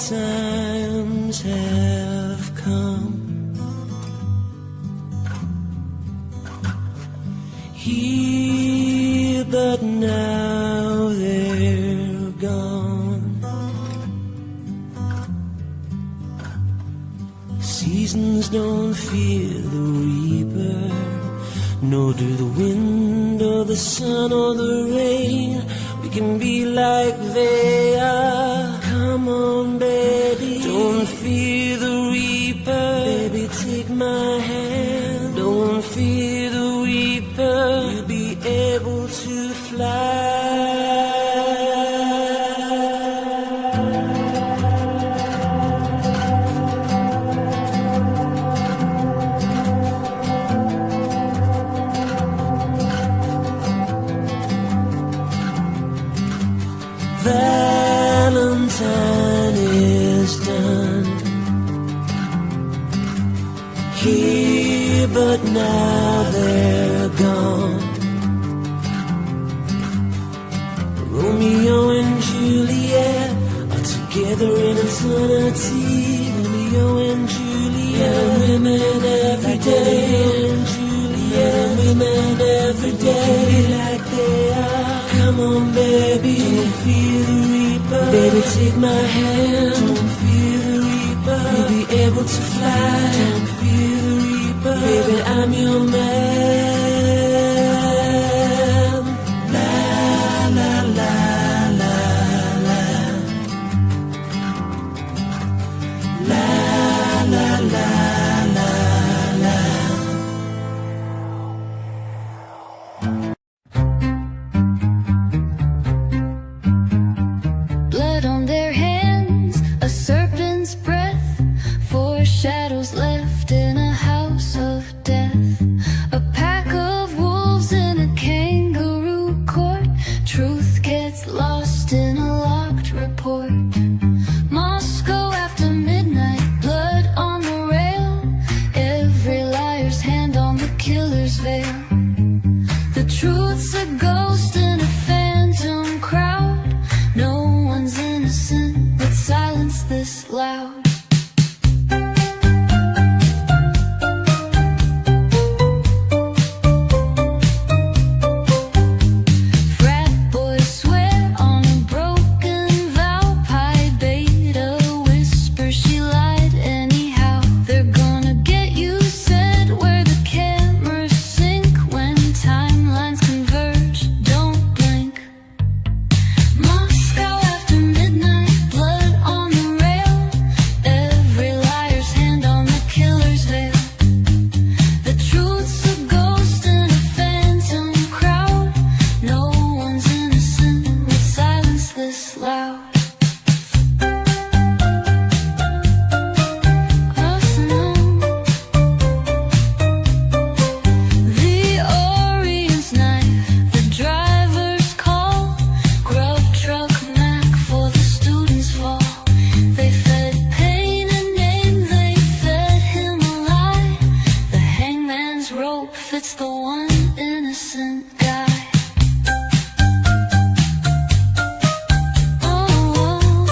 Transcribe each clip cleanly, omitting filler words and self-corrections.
times have come. Here, but now they're gone. Seasons don't fear the reaper, nor do the wind or the sun or the rain. We can be like they are. Come on, baby, don't fear the reaper. Baby, take my hand. Don't fear the reaper. You'll be able to fly. Valentine is done. Here, but now they're gone. Romeo and Juliet are together in eternity. Romeo and Juliet, and women every day. And Juliet, and women every day. Be like they are. Come on, baby, don't fear the reaper. Baby, take my hand. Don't fear the reaper. You'll be able to fly. Don't fear the reaper. Baby, I'm your man. La la la la la. La la la la la. Blood on their hands, a serpent's breath, four shadows left in a house of death. A pack of wolves in a kangaroo court. Truth gets lost in a locked report. Moscow after midnight, blood on the rail. Every liar's hand on the killer's veil. The truth's a ghost in a phantom crowd. No one's innocent, but silence this loud. Frat boys swear on a broken vow. Pi Beta whisper she lied anyhow. They're gonna get you said where the cameras sink. When timelines converge, don't blink. Moscow after midnight, blood on the rail. Every liar's hand on the killer's veil. The truth's a ghost in a phantom crowd. No one's innocent, but silence this loud. Arsenal. The Orient's knife, the driver's call. Grub truck Mac for the students' fall. They fed pain a name, they fed him a lie. The hangman's rope fits the one innocent guy. Oh,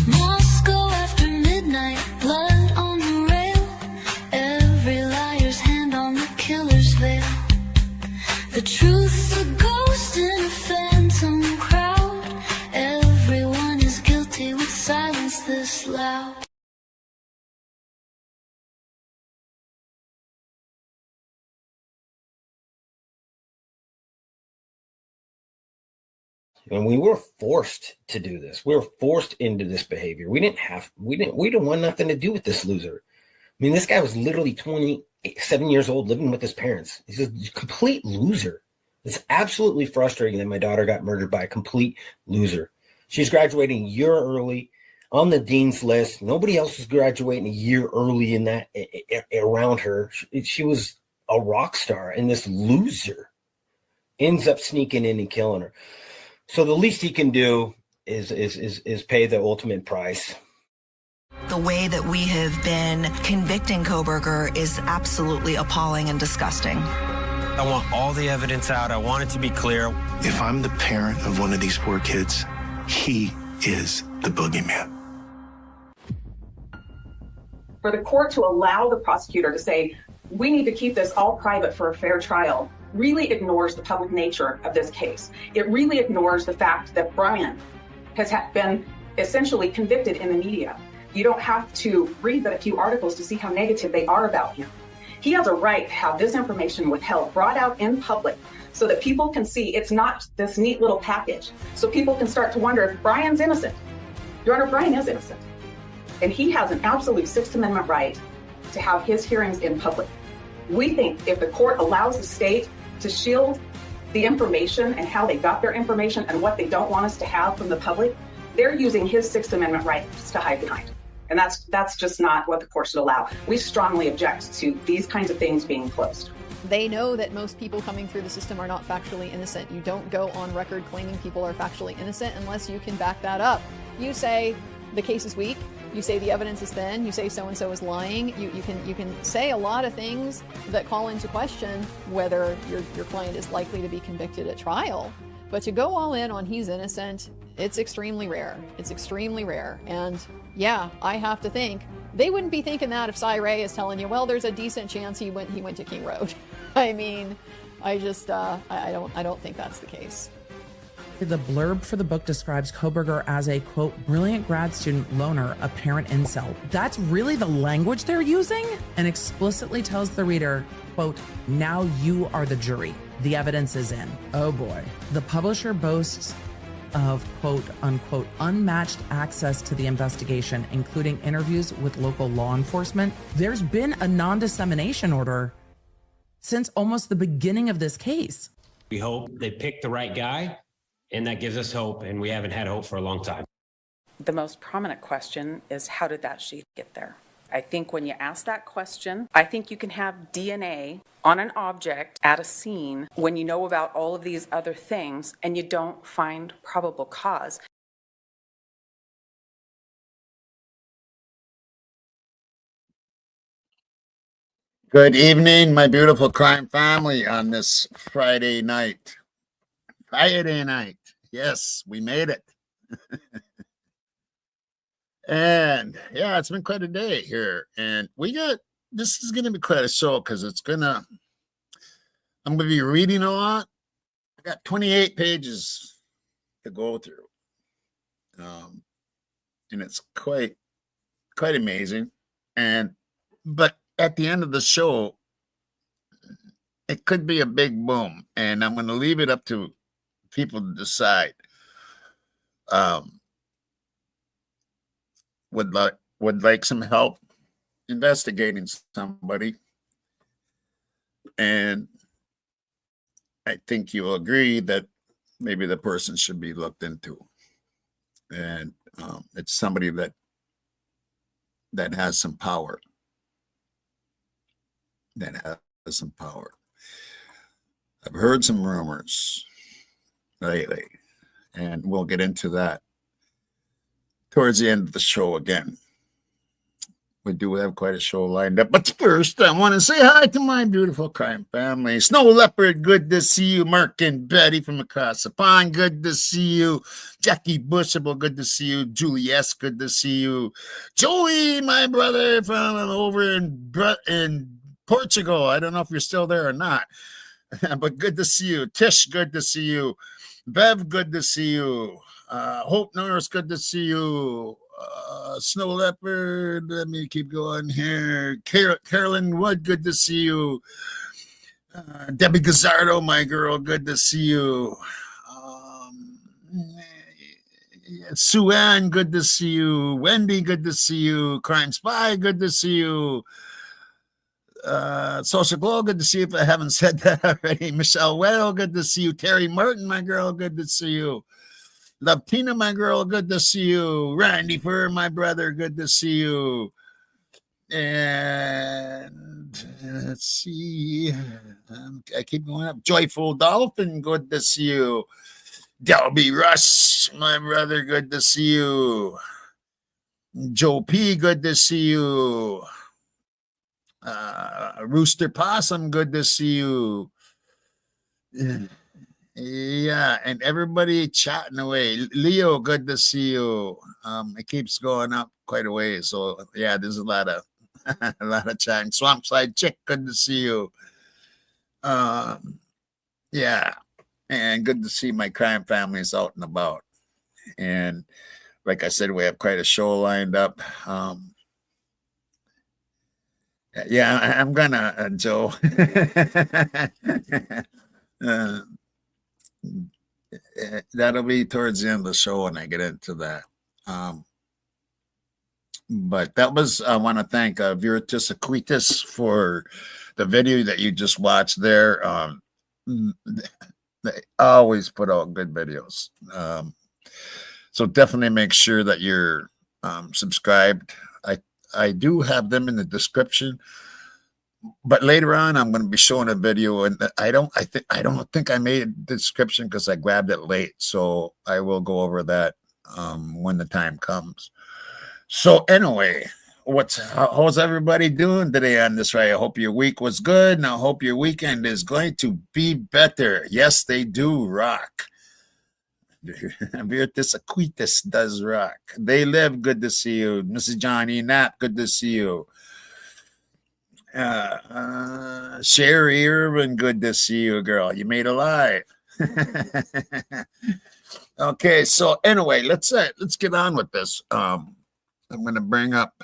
Moscow after midnight, blood on the rail. Every liar's hand on the killer's veil. The truth's a ghost in a phantom crowd. Everyone is guilty with silence this loud. And we were forced to do this. We were forced into this behavior. We didn't want nothing to do with this loser. I mean, this guy was literally 27 years old living with his parents. He's a complete loser. It's absolutely frustrating that my daughter got murdered by a complete loser. She's graduating a year early on the dean's list. Nobody else was graduating a year early in that around her. She was a rock star, and this loser ends up sneaking in and killing her. So the least he can do is pay the ultimate price. The way that we have been convicting Kohberger is absolutely appalling and disgusting. I want all the evidence out. I want it to be clear. If I'm the parent of one of these poor kids, he is the boogeyman. For the court to allow the prosecutor to say, we need to keep this all private for a fair trial, really ignores the public nature of this case. It really ignores the fact that Brian has been essentially convicted in the media. You don't have to read but a few articles to see how negative they are about him. He has a right to have this information withheld, brought out in public, so that people can see it's not this neat little package. So people can start to wonder if Brian's innocent. Your Honor, Brian is innocent. And he has an absolute Sixth Amendment right to have his hearings in public. We think if the court allows the state to shield the information and how they got their information and what they don't want us to have from the public, they're using his Sixth Amendment rights to hide behind. And that's just not what the court should allow. We strongly object to these kinds of things being closed. They know that most people coming through the system are not factually innocent. You don't go on record claiming people are factually innocent unless you can back that up. You say the case is weak. You say the evidence is thin. You say so-and-so is lying. You can say a lot of things that call into question whether your client is likely to be convicted at trial. But to go all in on he's innocent, it's extremely rare. It's extremely rare. And yeah, I have to think they wouldn't be thinking that if Cy Ray is telling you, well, there's a decent chance he went to King Road. I mean, I just I don't think that's the case. The blurb for the book describes Kohberger as a, quote, brilliant grad student loner, a parent incel. That's really the language they're using, and explicitly tells the reader, quote, now you are the jury. The evidence is in. Oh boy. The publisher boasts of, quote, unquote, unmatched access to the investigation, including interviews with local law enforcement. There's been a non-dissemination order since almost the beginning of this case. We hope they pick the right guy, and that gives us hope, and we haven't had hope for a long time. The most prominent question is, how did that sheath get there? I think when you ask that question, I think you can have DNA on an object at a scene when you know about all of these other things and you don't find probable cause. Good evening, my beautiful crime family, on this Friday night. Friday night. Yes, we made it. And yeah, it's been quite a day here. And this is going to be quite a show because I'm going to be reading a lot. I got 28 pages to go through. And it's quite amazing. But at the end of the show, it could be a big boom. And I'm going to leave it up to people to decide. Would like some help investigating somebody, and I think you'll agree that maybe the person should be looked into, and it's somebody that has some power. I've heard some rumors lately, and we'll get into that towards the end of the show again. We do have quite a show lined up. But first, I want to say hi to my beautiful crime family. Snow Leopard, good to see you. Mark and Betty from across the pond, good to see you. Jackie Bushable, good to see you. Julie S., good to see you. Joey, my brother from over in Portugal. I don't know if you're still there or not, but good to see you. Tish, good to see you. Bev, good to see you. Hope Norris, good to see you. Snow Leopard, let me keep going here. Carolyn Wood, good to see you. Debbie Gazzardo, my girl, good to see you. Sue Ann, good to see you. Wendy, good to see you. Crime Spy, good to see you. Social Glow, good to see you if I haven't said that already. Michelle Whale, good to see you. Terry Martin, my girl, good to see you. Love Tina, my girl, good to see you. Randy Fur, my brother, good to see you. And let's see. I keep going up. Joyful Dolphin, good to see you. Delby Rush, my brother, good to see you. Joe P, good to see you. Rooster Possum, good to see you. Yeah, and everybody chatting away. Leo, good to see you. It keeps going up quite a way. So yeah, there's a lot of a lot of chatting. Swampside Chick, good to see you. Yeah, and good to see my crime families out and about. And like I said, we have quite a show lined up. Yeah, I'm gonna, Joe. That'll be towards the end of the show when I get into that. But that was, I want to thank Virtus Aquitas for the video that you just watched there. They always put out good videos. So definitely make sure that you're subscribed. I do have them in the description, but later on I'm going to be showing a video, and I don't think I made a description because I grabbed it late. So I will go over that when the time comes. So anyway, how's everybody doing today on this ride? I hope your week was good, and I hope your weekend is going to be better. Yes, they do rock. Virtus Aquitas does rock. They live, good to see you. Mrs. Johnny Knapp, good to see you. Sherry Irvin, good to see you, girl. You made it live. Okay, so anyway, let's get on with this. I'm gonna bring up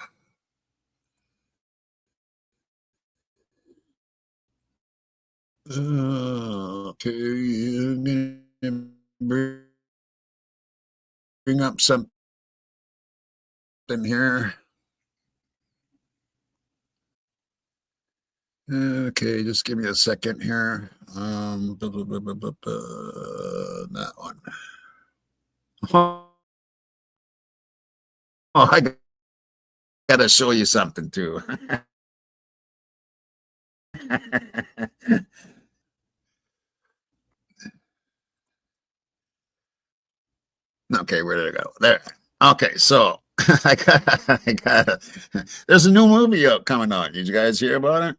okay, I'm gonna bring up something here. Okay, just give me a second here. That one. Oh, I gotta show you something too. Okay, where did it go? There. Okay, so I got there's a new movie out coming on. Did you guys hear about it?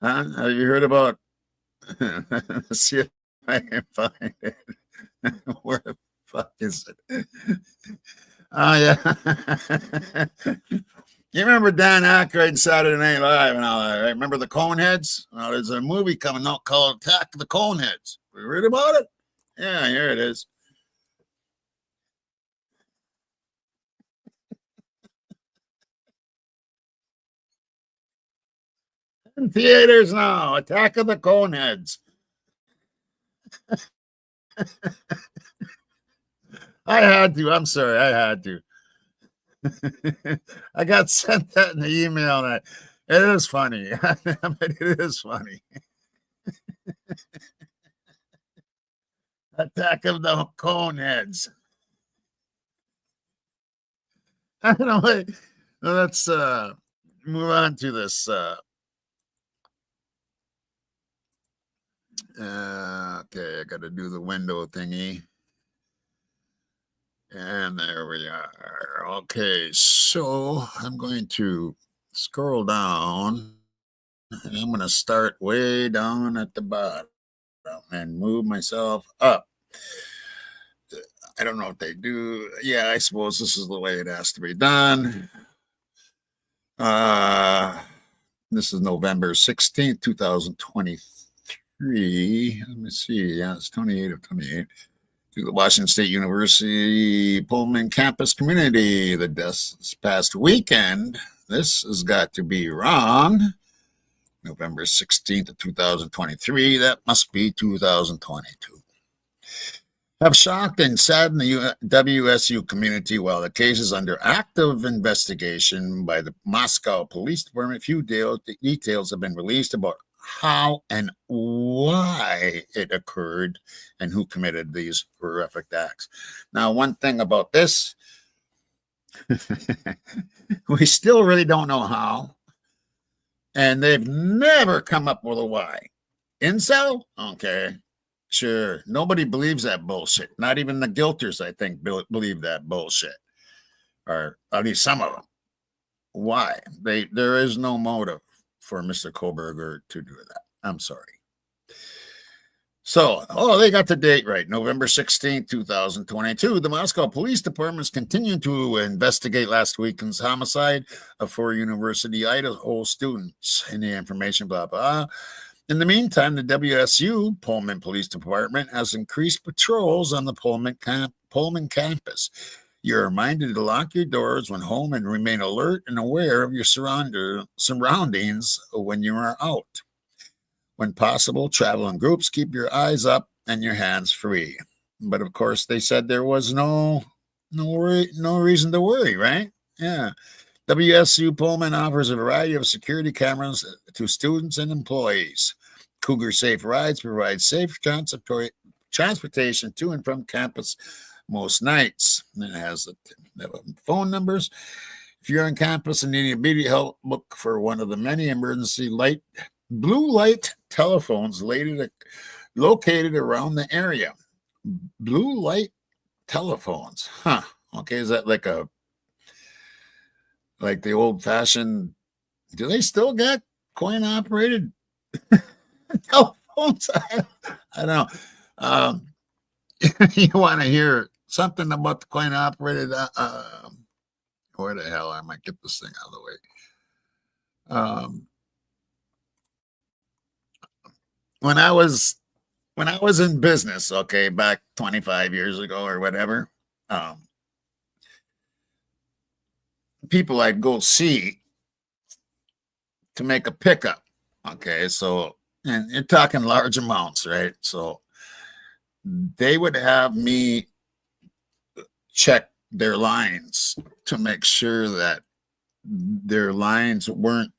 Huh? Have you heard about? Let's see if I can find it. Where the fuck is it? Oh yeah. You remember Dan Aykroyd Saturday Night Live and all that, right? Remember the Coneheads? Well, there's a movie coming out called Attack of the Coneheads. You read about it? Yeah, here it is. In theaters now, Attack of the Coneheads. I had to. I'm sorry. I had to. I got sent that in the email. And it is funny. It is funny. Attack of the Coneheads. I don't know. Let's move on to this. Okay, I got to do the window thingy. And there we are. Okay, so I'm going to scroll down. And I'm going to start way down at the bottom and move myself up. I don't know what they do. Yeah, I suppose this is the way it has to be done. This is November 16th, 2023. Let me see. Yeah, it's 28 of 28. To the Washington State University Pullman campus community. This past weekend, this has got to be wrong. November 16th of 2023. That must be 2022. Have shocked and saddened the WSU community while the case is under active investigation by the Moscow Police Department. Few details have been released about how and why it occurred and who committed these horrific acts. Now, one thing about this, we still really don't know how, and they've never come up with a why. Incel? Okay. Sure. Nobody believes that bullshit. Not even the guilters, I think, believe that bullshit. Or at least some of them. Why? There is no motive for Mr. Kohberger to do that. I'm sorry. So, they got the date right. November 16th, 2022. The Moscow Police Department continued to investigate last weekend's homicide of 4 University Idaho students. In the information, blah, blah. In the meantime, the WSU Pullman Police Department has increased patrols on the Pullman campus. You're reminded to lock your doors when home and remain alert and aware of your surroundings when you are out. When possible, travel in groups, keep your eyes up and your hands free. But of course, they said there was no reason to worry, right? Yeah. WSU Pullman offers a variety of security cameras to students and employees. Cougar Safe Rides provides safe transportation to and from campus most nights. And it has the phone numbers. If you're on campus and need immediate help, look for one of the many emergency blue light telephones located around the area. Blue light telephones. Huh. Okay, is that like the old-fashioned, do they still get coin-operated telephones? I don't know. You want to hear something about the coin-operated, where the hell I might get this thing out of the way. When I was in business, okay, back 25 years ago or whatever, people I'd go see to make a pickup. Okay, so, and you're talking large amounts, right? So they would have me check their lines to make sure that their lines weren't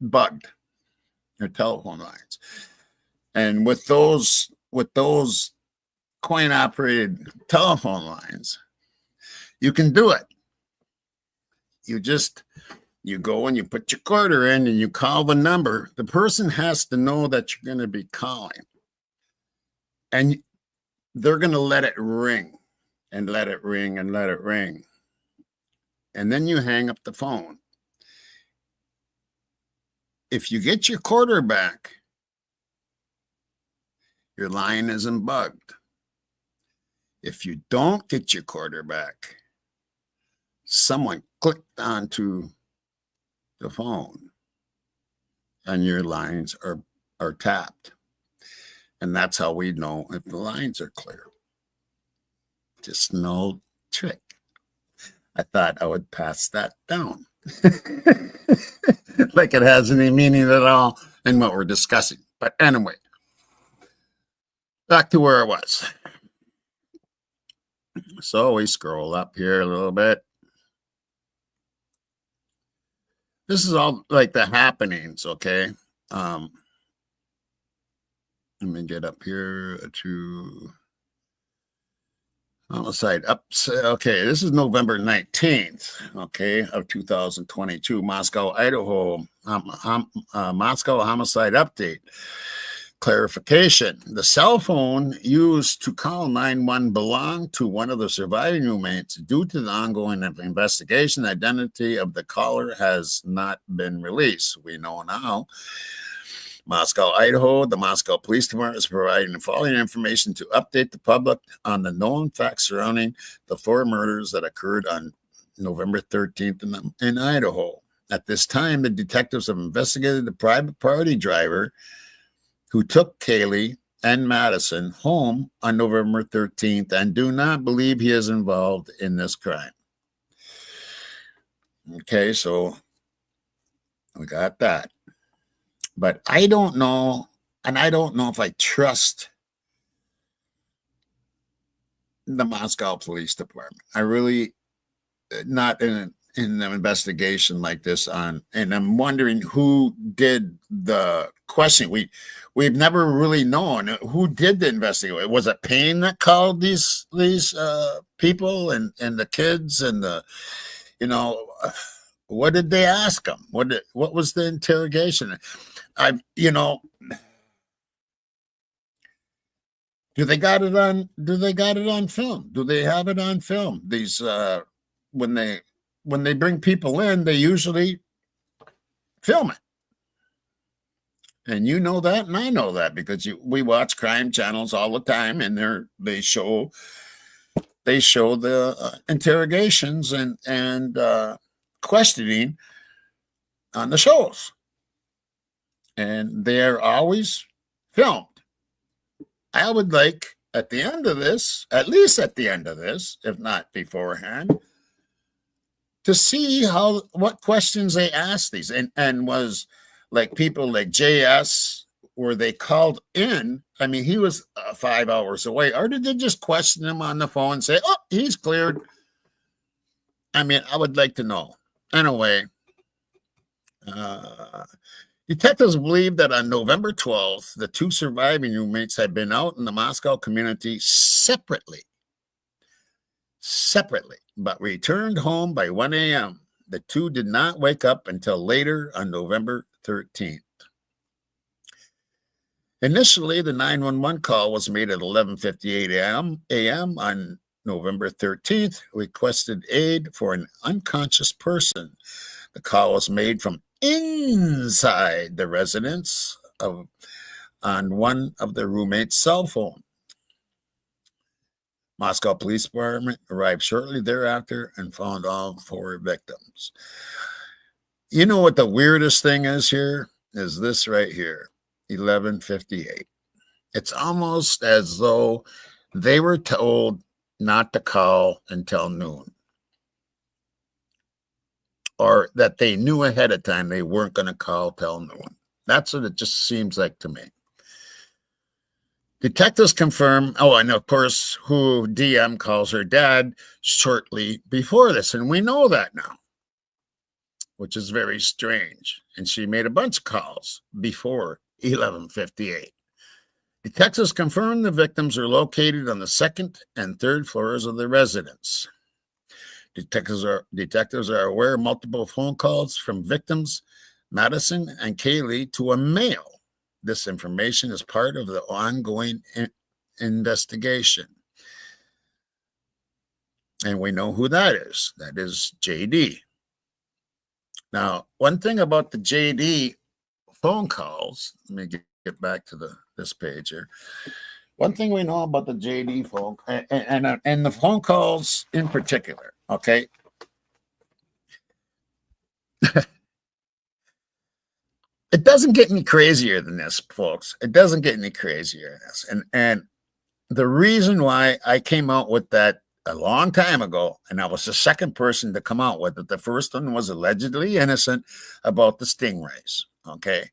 bugged, their telephone lines. And with those coin-operated telephone lines, you can do it. You go and you put your quarter in and you call the number. The person has to know that you're going to be calling. And they're going to let it ring and let it ring and let it ring. And then you hang up the phone. If you get your quarter back, your line isn't bugged. If you don't get your quarter back, someone clicked onto the phone and your lines are tapped. And that's how we know if the lines are clear. Just no trick. I thought I would pass that down. Like it has any meaning at all in what we're discussing. But anyway, back to where I was. So we scroll up here a little bit. This is all like the happenings, okay? Let me get up here to homicide up. Okay, this is November 19th, okay, of 2022. Moscow, Idaho, Moscow homicide update. Clarification. The cell phone used to call 911 belonged to one of the surviving roommates. Due to the ongoing investigation, the identity of the caller has not been released. We know now. Moscow, Idaho, the Moscow Police Department is providing the following information to update the public on the known facts surrounding the 4 murders that occurred on November 13th in Idaho. At this time, the detectives have investigated the private party driver who took Kaylee and Madison home on November 13th and do not believe he is involved in this crime. Okay, so we got that. But I don't know, and I don't know if I trust the Moscow Police Department. I really, not in an investigation like this on, and I'm wondering who did the questioning. We've never really known who did the investigation. Was it Payne that called these people and the kids and the, what did they ask them? What was the interrogation? Do they got it on film? Do they have it on film? These when they bring people in, they usually film it. And you know that, and I know that, because we watch crime channels all the time, and they show the interrogations and questioning on the shows, and they're always filmed. I would like at the end of this, at least at the end of this, if not beforehand, to see what questions they asked these, and was like people like JS, were they called in? I mean, he was 5 hours away, or did they just question him on the phone and say, "Oh, he's cleared"? I mean, I would like to know. Anyway, detectives believe that on November 12th, the two surviving roommates had been out in the Moscow community separately, but returned home by 1 a.m. The two did not wake up until later on November 13th. Initially, the 911 call was made at 11:58 a.m. on November 13th, requested aid for an unconscious person. The call was made from inside the residence on one of the roommates' cell phone. Moscow Police Department arrived shortly thereafter and found all four victims. You know what the weirdest thing is here? Is this right here, 11:58. It's almost as though they were told not to call until noon, or that they knew ahead of time they weren't going to call till noon. That's what it just seems like to me. Detectives confirm, and of course, who DM calls her dad shortly before this, and we know that now, which is very strange. And she made a bunch of calls before 11:58. Detectives confirm the victims are located on the second and third floors of the residence. Detectives are aware of multiple phone calls from victims, Madison and Kaylee, to a male. This information is part of the ongoing investigation. And we know who that is. That is JD. Now, one thing about the JD phone calls, let me get back to this page here. One thing we know about the JD phone, and the phone calls in particular, okay? It doesn't get any crazier than this, folks. It doesn't get any crazier than this. And the reason why I came out with that a long time ago, and I was the second person to come out with it. The first one was allegedly innocent about the stingrays, okay?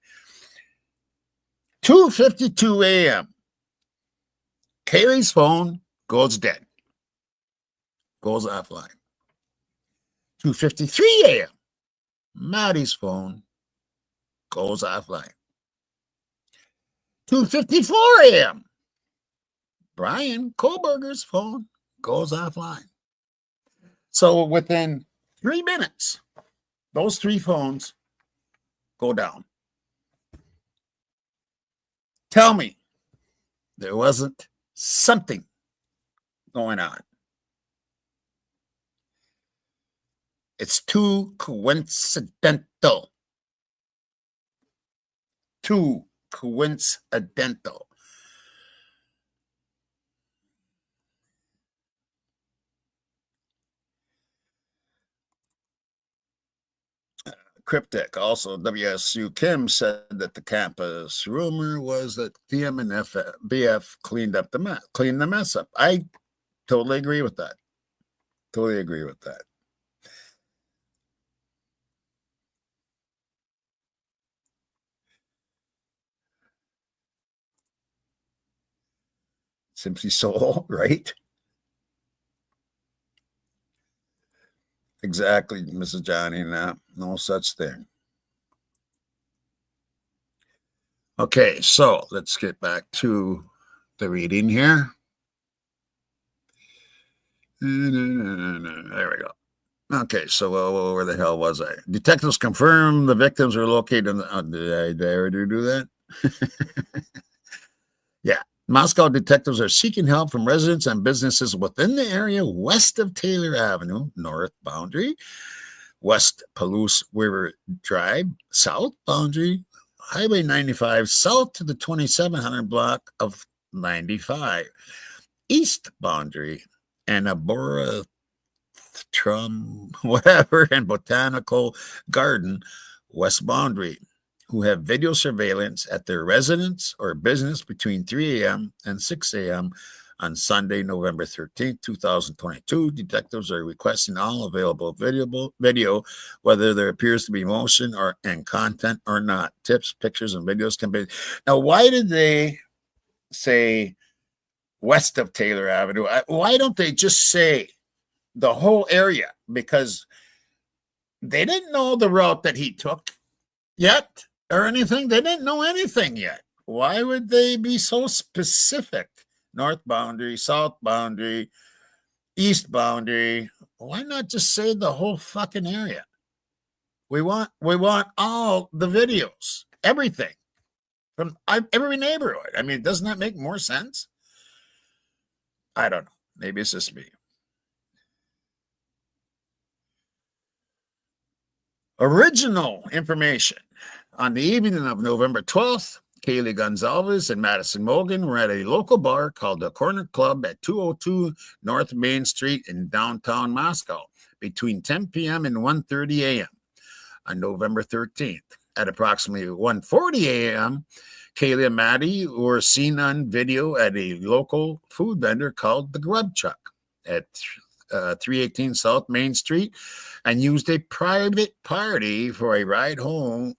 2:52 a.m. Kaylee's phone goes dead, goes offline. 2:53 a.m. Maddie's phone goes offline. 2:54 a.m. Brian Kohberger's phone goes offline. So within 3 minutes, those three phones go down. Tell me there wasn't something going on. It's too coincidental. Too coincidental. Cryptic. Also, WSU Kim said that the campus rumor was that DM and BF cleaned the mess up. I totally agree with that. Totally agree with that. Simply Soul, right? Exactly, Mrs. Johnny. No such thing. Okay, so let's get back to the reading here. There we go. Okay, so where the hell was I? Detectives confirm the victims are located in the... did I already do that? Yeah. Moscow detectives are seeking help from residents and businesses within the area west of Taylor Avenue, north boundary, West Palouse River Drive, south boundary, Highway 95, south to the 2700 block of 95, east boundary, and Abora whatever, and Botanical Garden, west boundary, who have video surveillance at their residence or business between 3 a.m. and 6 a.m. on Sunday, November 13th, 2022. Detectives are requesting all available video, whether there appears to be motion or and content or not. Tips, pictures, and videos can be. Now, why did they say west of Taylor Avenue? Why don't they just say the whole area? Because they didn't know the route that he took yet or anything. They didn't know anything yet. Why would they be so specific? North boundary, south boundary, east boundary. Why not just say the whole fucking area? We want all the videos, everything from every neighborhood. I mean, doesn't that make more sense? I don't know. Maybe it's just me. Original information. On the evening of November 12th, Kaylee Gonzalez and Madison Morgan were at a local bar called the Corner Club at 202 North Main Street in downtown Moscow between 10 p.m. and 1:30 a.m. on November 13th. At approximately 1:40 a.m., Kaylee and Maddie were seen on video at a local food vendor called the Grub Truck at 318 South Main Street and used a private party for a ride home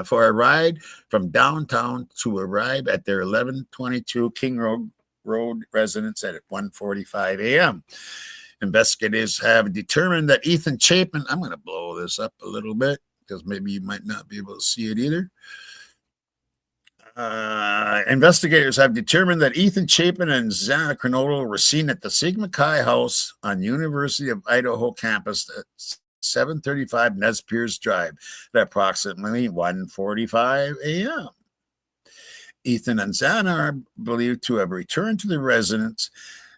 for a ride from downtown to arrive at their 1122 King Road residence at 1:45 a.m. Investigators have determined that Ethan Chapin, I'm going to blow this up a little bit because maybe you might not be able to see it either. Investigators have determined that Ethan Chapin and Xana Cronola were seen at the Sigma Chi house on University of Idaho campus at 735 Nez Perce Drive at approximately 1:45 a.m. Ethan and Xana are believed to have returned to the residence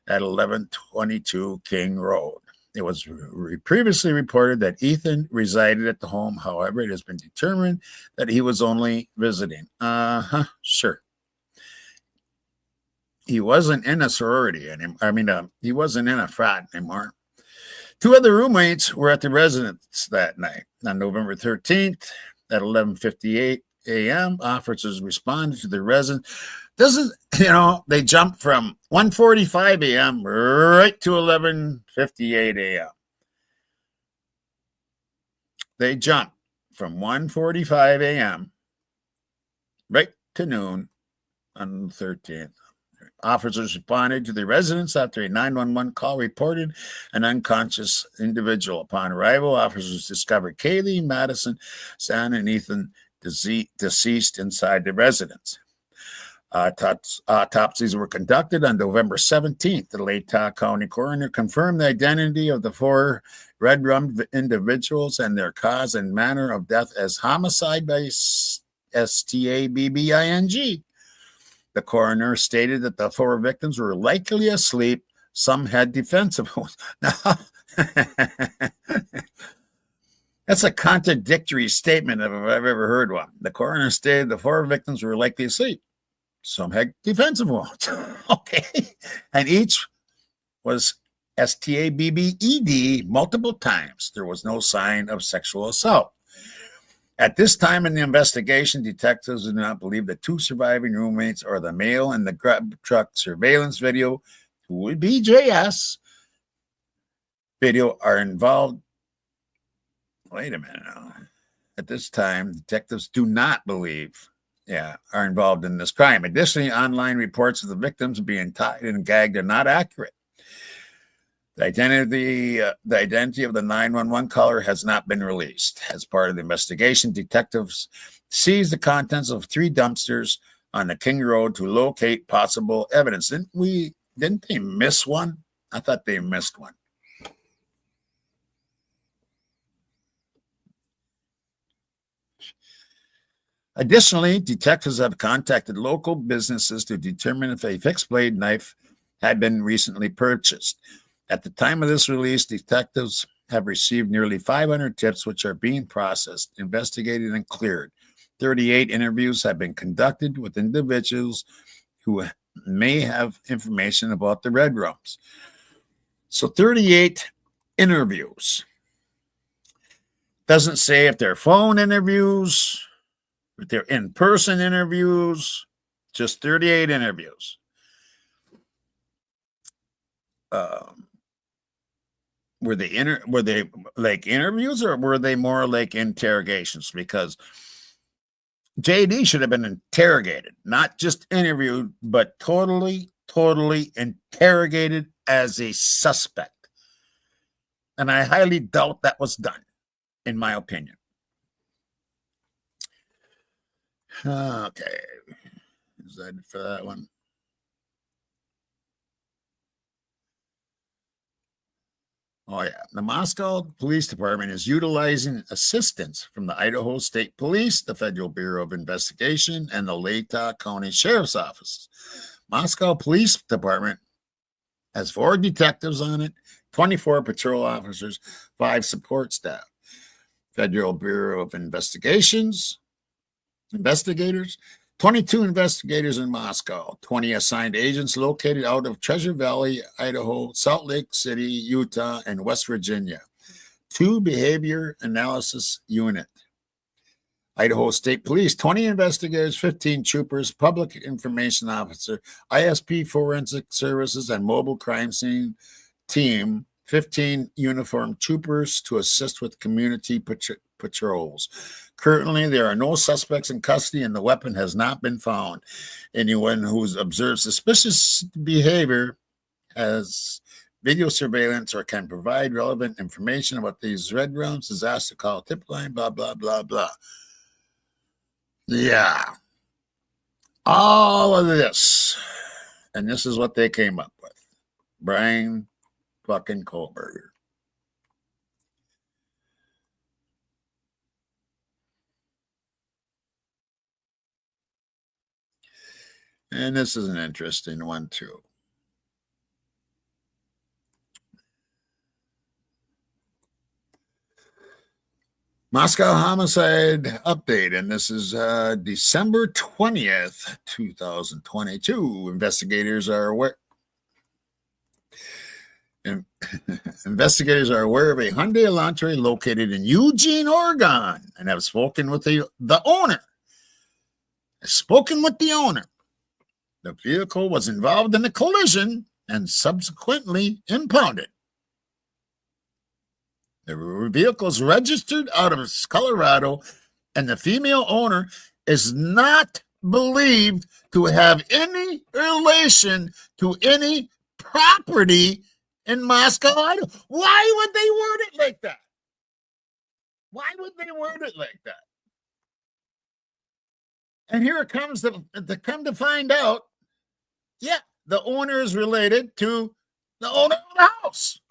at 1122 King Road. It was previously reported that Ethan resided at the home. However, it has been determined that he was only visiting. Sure. He wasn't in a sorority anymore. He wasn't in a frat anymore. Two other roommates were at the residence that night. On November 13th at 11:58 a.m., officers responded to the residence. They jumped from 1:45 a.m. right to 11:58 a.m. They jumped from 1:45 a.m. right to noon on the 13th. Officers responded to the residence after a 911 call reported an unconscious individual. Upon arrival, officers discovered Kaylee, Madison, Xana, and Ethan deceased inside the residence. Autopsies were conducted on November 17th. The Latah County coroner confirmed the identity of the four red-rummed individuals and their cause and manner of death as homicide by stabbing. The coroner stated that the four victims were likely asleep. Some had defensive wounds. Now, that's a contradictory statement if I've ever heard one. The coroner stated the four victims were likely asleep. Some had defensive wounds. Okay. And each was stabbed multiple times. There was no sign of sexual assault. At this time in the investigation, detectives do not believe the two surviving roommates or the male in the grub truck surveillance video, who would be JS video, are involved. Wait a minute now. At this time, detectives do not believe are involved in this crime. Additionally, online reports of the victims being tied and gagged are not accurate. The identity of the 911 caller has not been released. As part of the investigation, detectives seized the contents of 3 dumpsters on the King Road to locate possible evidence. Didn't they miss one? I thought they missed one. Additionally, detectives have contacted local businesses to determine if a fixed blade knife had been recently purchased. At the time of this release, detectives have received nearly 500 tips, which are being processed, investigated, and cleared. 38 interviews have been conducted with individuals who may have information about the red rooms. So 38 interviews. Doesn't say if they're phone interviews, if they're in-person interviews, just 38 interviews. Were they like interviews, or were they more like interrogations? Because JD should have been interrogated, not just interviewed, but totally interrogated as a suspect. And I highly doubt that was done, in my opinion. Okay. Is that it for that one? Oh, yeah. The Moscow Police Department is utilizing assistance from the Idaho State Police, the Federal Bureau of Investigation, and the Latah County Sheriff's Office. Moscow Police Department has 4 detectives on it, 24 patrol officers, 5 support staff. Federal Bureau of investigators, 22 investigators in Moscow, 20 assigned agents located out of Treasure Valley, Idaho, Salt Lake City, Utah, and West Virginia, 2 behavior analysis unit. Idaho State Police, 20 investigators, 15 troopers, public information officer, ISP forensic services, and mobile crime scene team, 15 uniformed troopers to assist with community patrols. Currently, there are no suspects in custody and the weapon has not been found. Anyone who's observed suspicious behavior has video surveillance or can provide relevant information about these red rooms is asked to call tip line, blah, blah, blah, blah. Yeah. All of this. And this is what they came up with. Brian fucking Kohberger. And this is an interesting one, too. Moscow homicide update, and this is December 20th, 2022. Investigators are aware of a Hyundai Elantra located in Eugene, Oregon, and have spoken with the owner. The vehicle was involved in a collision and subsequently impounded. The vehicle is registered out of Colorado, and the female owner is not believed to have any relation to any property in Moscow, Idaho. Why would they word it like that? And here it comes to come to find out, yeah, the owner is related to the owner of the house.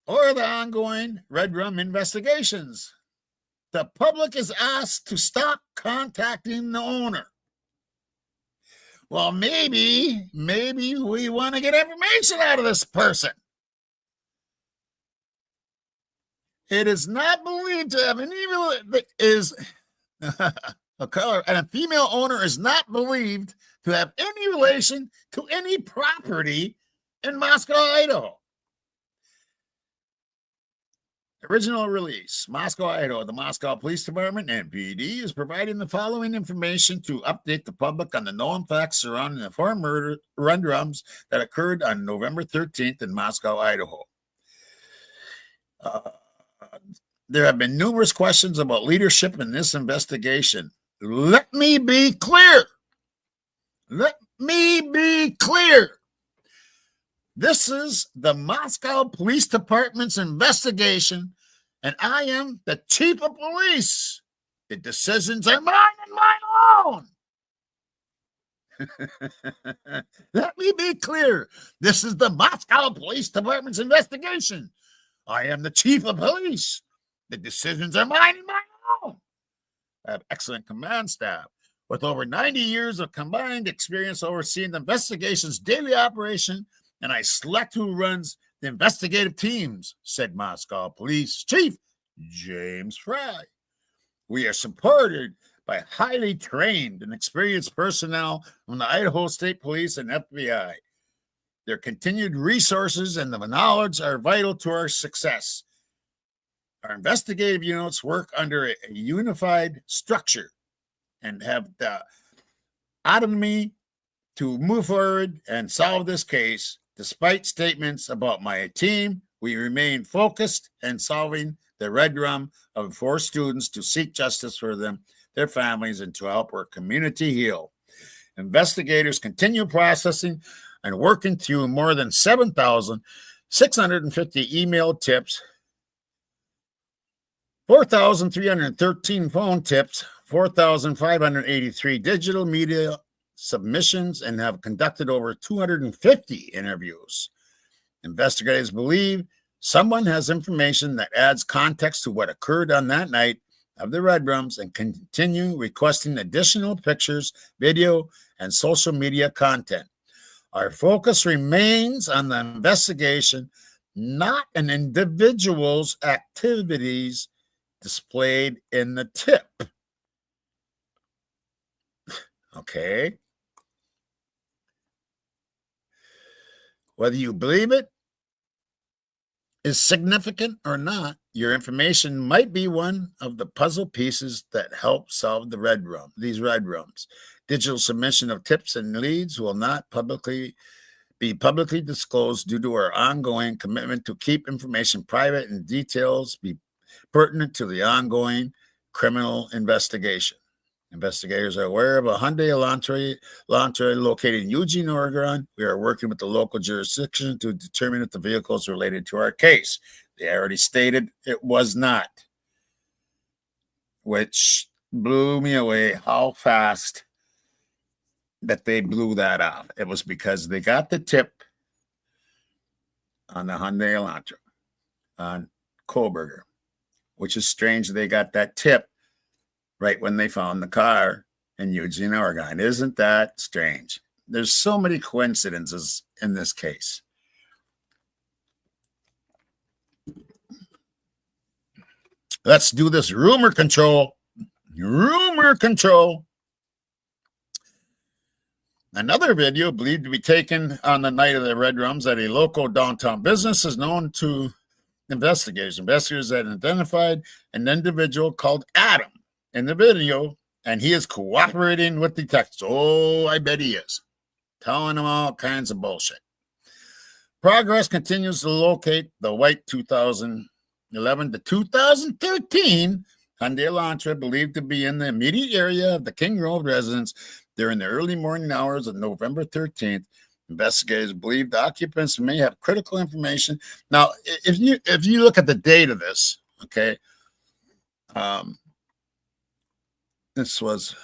Or the ongoing Red Room investigations. The public is asked to stop contacting the owner. Well, maybe we want to get information out of this person. It is not believed to have any and a female owner is not believed to have any relation to any property in Moscow, Idaho. Original release, Moscow, Idaho. The Moscow Police Department, MPD, is providing the following information to update the public on the known facts surrounding the 4 murder run-rums that occurred on November 13th in Moscow, Idaho. There have been numerous questions about leadership in this investigation. Let me be clear. This is the Moscow Police Department's investigation, and I am the chief of police. The decisions are mine and mine alone. Let me be clear. This is the Moscow Police Department's investigation. I am the chief of police. The decisions are mine and mine I have excellent command staff with over 90 years of combined experience overseeing the investigation's daily operation, and I select who runs the investigative teams, said Moscow Police Chief James Fry. We are supported by highly trained and experienced personnel from the Idaho State Police and FBI. Their continued resources and the knowledge are vital to our success. Our investigative units work under a unified structure and have the autonomy to move forward and solve this case. Despite statements about my team, we remain focused in solving the red rum of 4 students to seek justice for them, their families, and to help our community heal. Investigators continue processing and working through more than 7,650 email tips, 4,313 phone tips, 4,583 digital media submissions, and have conducted over 250 interviews. Investigators believe someone has information that adds context to what occurred on that night of the red rums and continue requesting additional pictures, video, and social media content. Our focus remains on the investigation, not an individual's activities displayed in the tip. Okay. Whether you believe it is significant or not, your information might be one of the puzzle pieces that help solve these red rums. Digital submission of tips and leads will not be publicly disclosed due to our ongoing commitment to keep information private and details be pertinent to the ongoing criminal investigation. Investigators are aware of a Hyundai Elantra located in Eugene, Oregon. We are working with the local jurisdiction to determine if the vehicle is related to our case. They already stated it was not, which blew me away how fast that they blew that off. It was because they got the tip on the Hyundai Elantra on Kohberger, which is strange. They got that tip right when they found the car in Eugene, Oregon. Isn't that strange? There's so many coincidences in this case. Let's do this rumor control. Rumor control. Another video believed to be taken on the night of the red rums at a local downtown business is known to investigators. Investigators had identified an individual called Adam in the video, and he is cooperating with detectives. Oh, I bet he is. Telling them all kinds of bullshit. Progress continues to locate the white 2011 to 2013 Hyundai Elantra believed to be in the immediate area of the King Road residence during the early morning hours of November 13th. Investigators believe the occupants may have critical information. Now, if you look at the date of this, okay, this was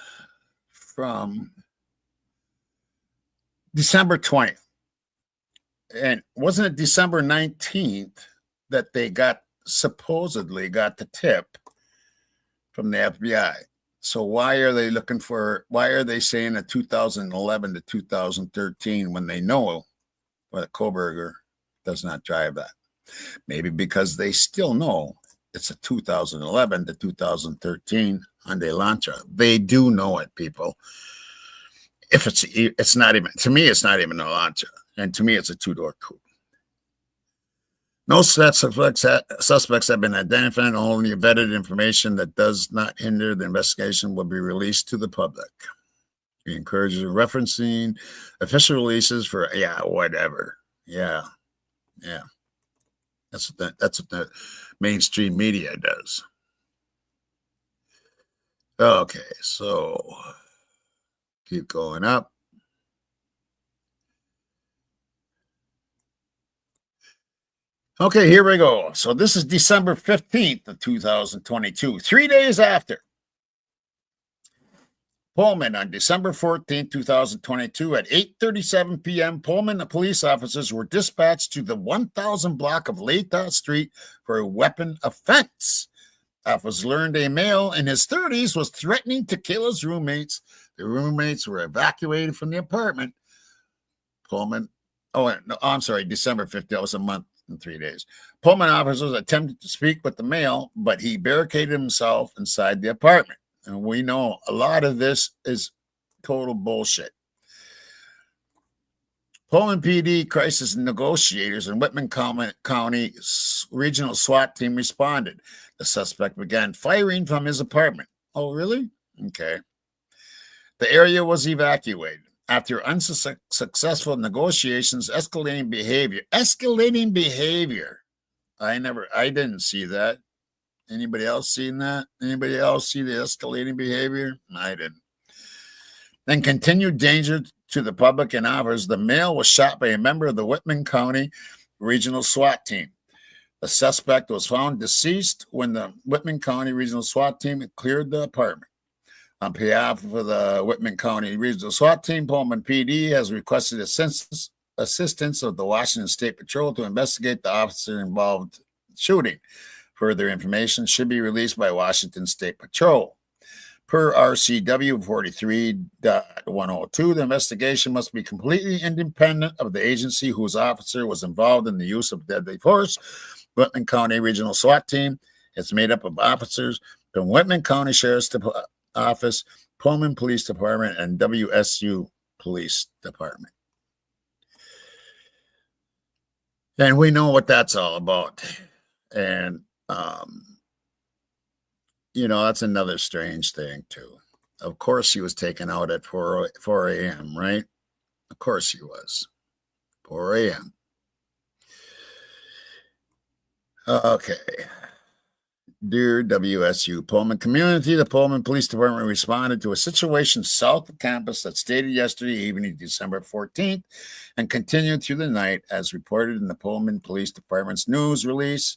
from December 20th. And wasn't it December 19th that they supposedly got the tip from the FBI? So why are they saying a 2011 to 2013 when they know that Kohberger does not drive that? Maybe because they still know it's a 2011 to 2013 Hyundai Elantra. They do know it, people. If it's not even, to me, it's not even an Elantra. And to me, it's a 2-door coupe. No suspects have been identified. Only vetted information that does not hinder the investigation will be released to the public. We encourage referencing official releases for, whatever. Yeah. That's what the mainstream media does. Okay, so keep going up. Okay, here we go. So this is December 15th of 2022, 3 days after. Pullman on December 14th, 2022 at 8:37 p.m., Pullman police officers were dispatched to the 1000 block of Latah Street for a weapon offense. Officers learned a male in his 30s was threatening to kill his roommates. The roommates were evacuated from the apartment. Pullman, I'm sorry, December 5th. That was a month and 3 days. Pullman officers attempted to speak with the male, but he barricaded himself inside the apartment. And we know a lot of this is total bullshit. Pullman PD crisis negotiators and Whitman County regional SWAT team responded. The suspect began firing from his apartment. Oh, really? Okay. The area was evacuated. After unsuccessful negotiations, escalating behavior. I didn't see that. Anybody else seen that? Anybody else see the escalating behavior? I didn't. Then continued danger to the public and others. The male was shot by a member of the Whitman County Regional SWAT team. The suspect was found deceased when the Whitman County Regional SWAT team cleared the apartment. On behalf of the Whitman County Regional SWAT team, Pullman PD has requested assistance of the Washington State Patrol to investigate the officer-involved shooting. Further information should be released by Washington State Patrol. Per RCW 43.102, the investigation must be completely independent of the agency whose officer was involved in the use of deadly force. Whitman County Regional SWAT team is made up of officers from Whitman County Sheriff's Office, Pullman Police Department, and WSU Police Department. And we know what that's all about. And, that's another strange thing, too. Of course, he was taken out at 4 a.m., right? Of course he was. 4 a.m. Okay. Dear WSU Pullman community, the Pullman Police Department responded to a situation south of campus that started yesterday evening, December 14th, and continued through the night, as reported in the Pullman Police Department's news release.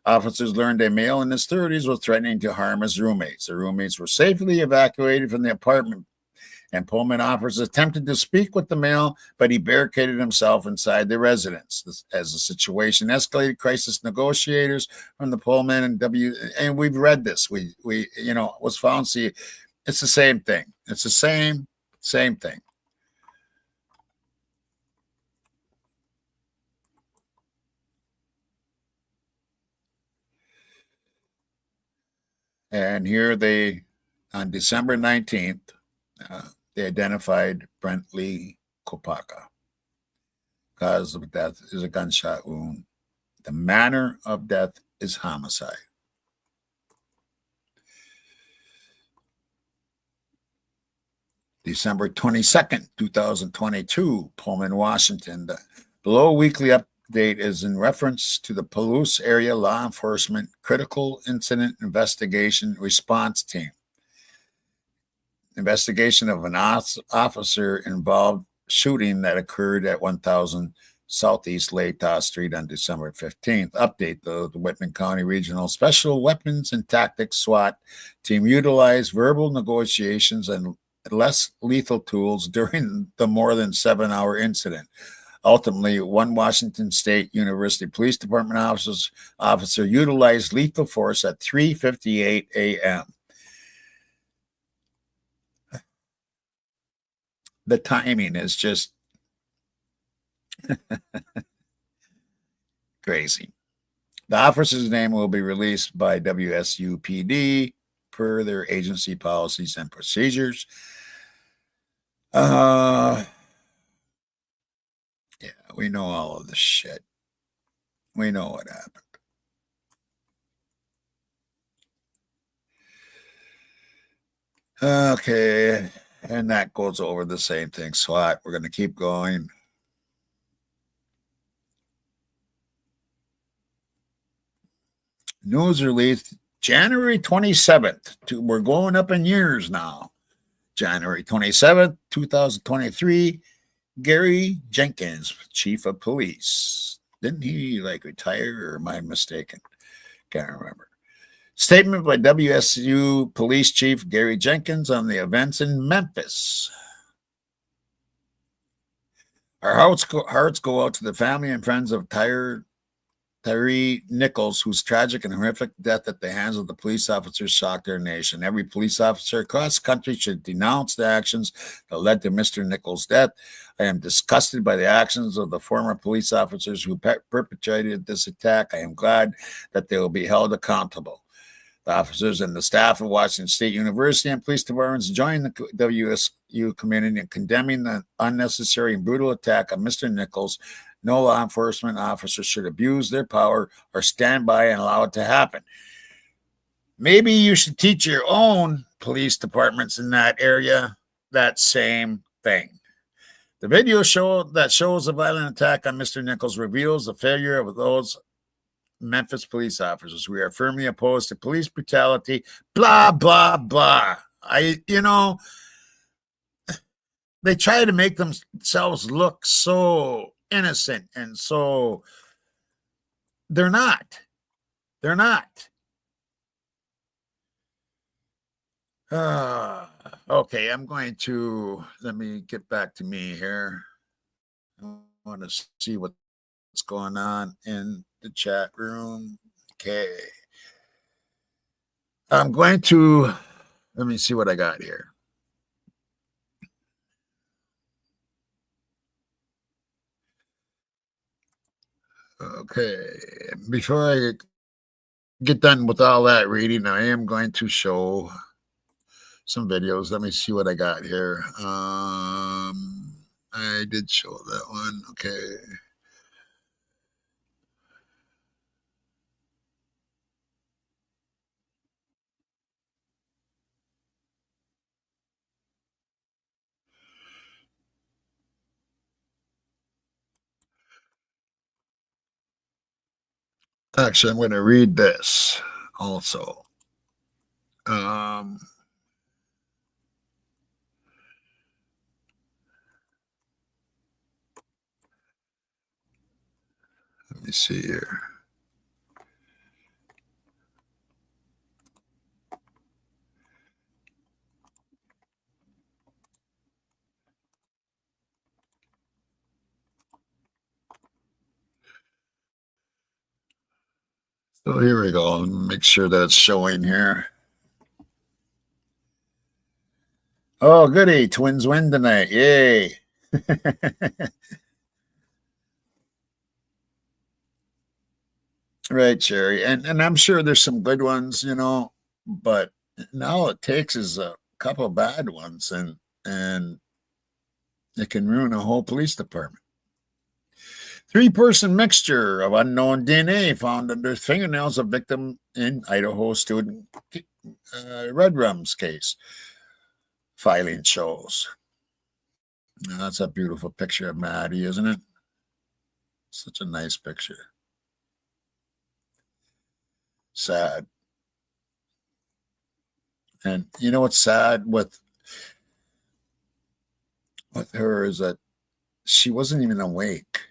Officers learned a male in his 30s was threatening to harm his roommates. The roommates were safely evacuated from the apartment, and Pullman officers attempted to speak with the male, but he barricaded himself inside the residence. As the situation escalated, crisis negotiators from the Pullman and we've read this. We was found. See, it's the same thing. It's the same thing. And here on December 19th, they identified Brent Lee Kopaka. Cause of death is a gunshot wound. The manner of death is homicide. December 22nd, 2022, Pullman, Washington. The below weekly update is in reference to the Palouse Area Law Enforcement Critical Incident Investigation Response Team. Investigation of an officer-involved shooting that occurred at 1000 Southeast Latah Street on December 15th. Update, the Whitman County Regional Special Weapons and Tactics SWAT team utilized verbal negotiations and less lethal tools during the more than 7-hour incident. Ultimately, one Washington State University Police Department officer utilized lethal force at 3:58 a.m. The timing is just crazy. The officer's name will be released by WSU PD per their agency policies and procedures. Yeah, we know all of this shit. We know what happened. Okay. And that goes over the same thing. SWAT, we're going to keep going. News release January 27th. We're going up in years now. January 27th, 2023. Gary Jenkins, Chief of Police. Didn't he retire, or am I mistaken? Can't remember. Statement by WSU Police Chief Gary Jenkins on the events in Memphis. Our hearts go out to the family and friends of Tyree Nichols, whose tragic and horrific death at the hands of the police officers shocked our nation. Every police officer across the country should denounce the actions that led to Mr. Nichols' death. I am disgusted by the actions of the former police officers who perpetrated this attack. I am glad that they will be held accountable. The officers and the staff of Washington State University and police departments join the WSU community in condemning the unnecessary and brutal attack on Mr. Nichols. No law enforcement officer should abuse their power or stand by and allow it to happen. Maybe you should teach your own police departments in that area that same thing. The video that shows a violent attack on Mr. Nichols reveals the failure of those Memphis police officers. We are firmly opposed to police brutality, blah, blah, blah. They try to make themselves look so innocent, and so they're not. Okay, I'm going to let me get back to me here. I want to see what's going on in the chat room. Okay, I'm going to let me see what I got here. Okay, before I get done with all that reading, I am going to show some videos. Let me see what I got here. I did show that one. Okay. Actually, I'm going to read this also. Let me see here. So here we go. Make sure that it's showing here. Oh, goody. Twins win tonight. Yay. Right, Sherry. And I'm sure there's some good ones, but now all it takes is a couple of bad ones and it can ruin a whole police department. 3-person mixture of unknown DNA found under fingernails of victim in Idaho student Red Rum's case. Filing shows. Now, that's a beautiful picture of Maddie, isn't it? Such a nice picture. Sad. And you know what's sad with her is that she wasn't even awake.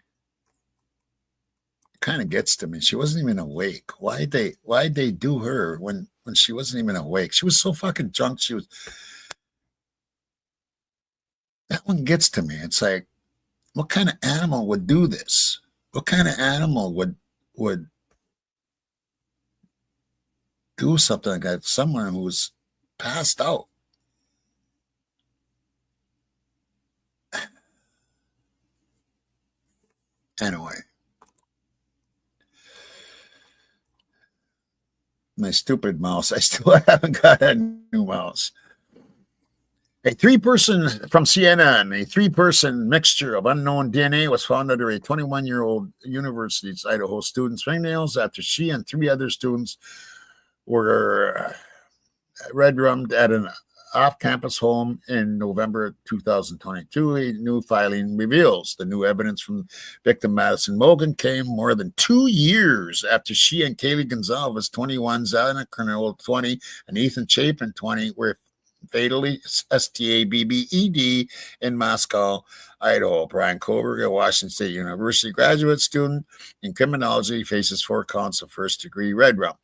It kind of gets to me. She wasn't even awake. Why'd they do her when she wasn't even awake? She was so fucking drunk. That one gets to me. It's like, what kind of animal would do this? What kind of animal would do something like that? Someone who was passed out. Anyway. My stupid mouse. I still haven't got a new mouse. A 3-person from CNN, a 3-person mixture of unknown DNA was found under a 21-year-old university's Idaho student's fingernails after she and 3 other students were red rummed at an off-campus home in November 2022. A new filing reveals the new evidence from victim Madison Mogan came more than 2 years after she and Kaylee Gonzalez, 21, Zana Kernell, 20, and Ethan Chapin, 20, were fatally STABBED in Moscow, Idaho. Brian Kohberger, a Washington State University graduate student in criminology, faces 4 counts of first-degree red rum.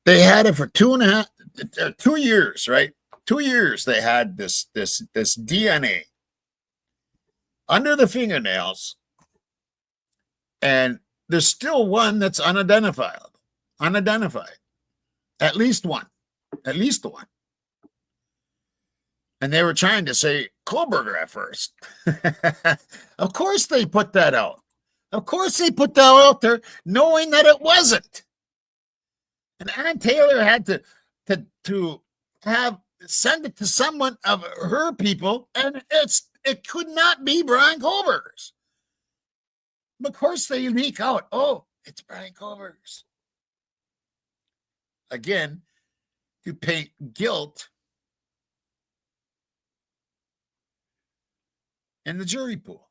They had it for 2 years, right? 2 years they had this DNA under the fingernails, and there's still one that's unidentified. At least one. And they were trying to say Kohberger at first. Of course they put that out. Of course they put that out there knowing that it wasn't. And Ann Taylor had to have send it to someone of her people, and it could not be Brian Kohberger's. Of course they leak out, oh, it's Brian Kohberger's. Again, to paint guilt in the jury pool.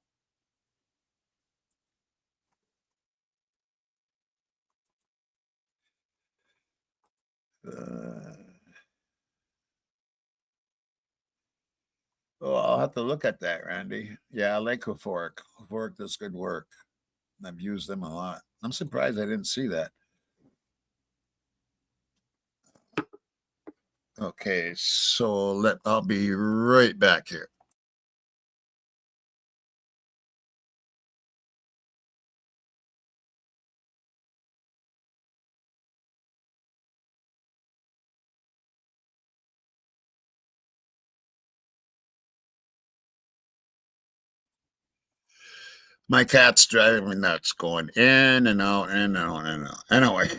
I'll have to look at that, Randy. Yeah, I like Kohberger. Kohberger does good work. I've used them a lot. I'm surprised I didn't see that. Okay, so I'll be right back here. My cat's driving me nuts, going in and out, in and out, in and out. Anyway,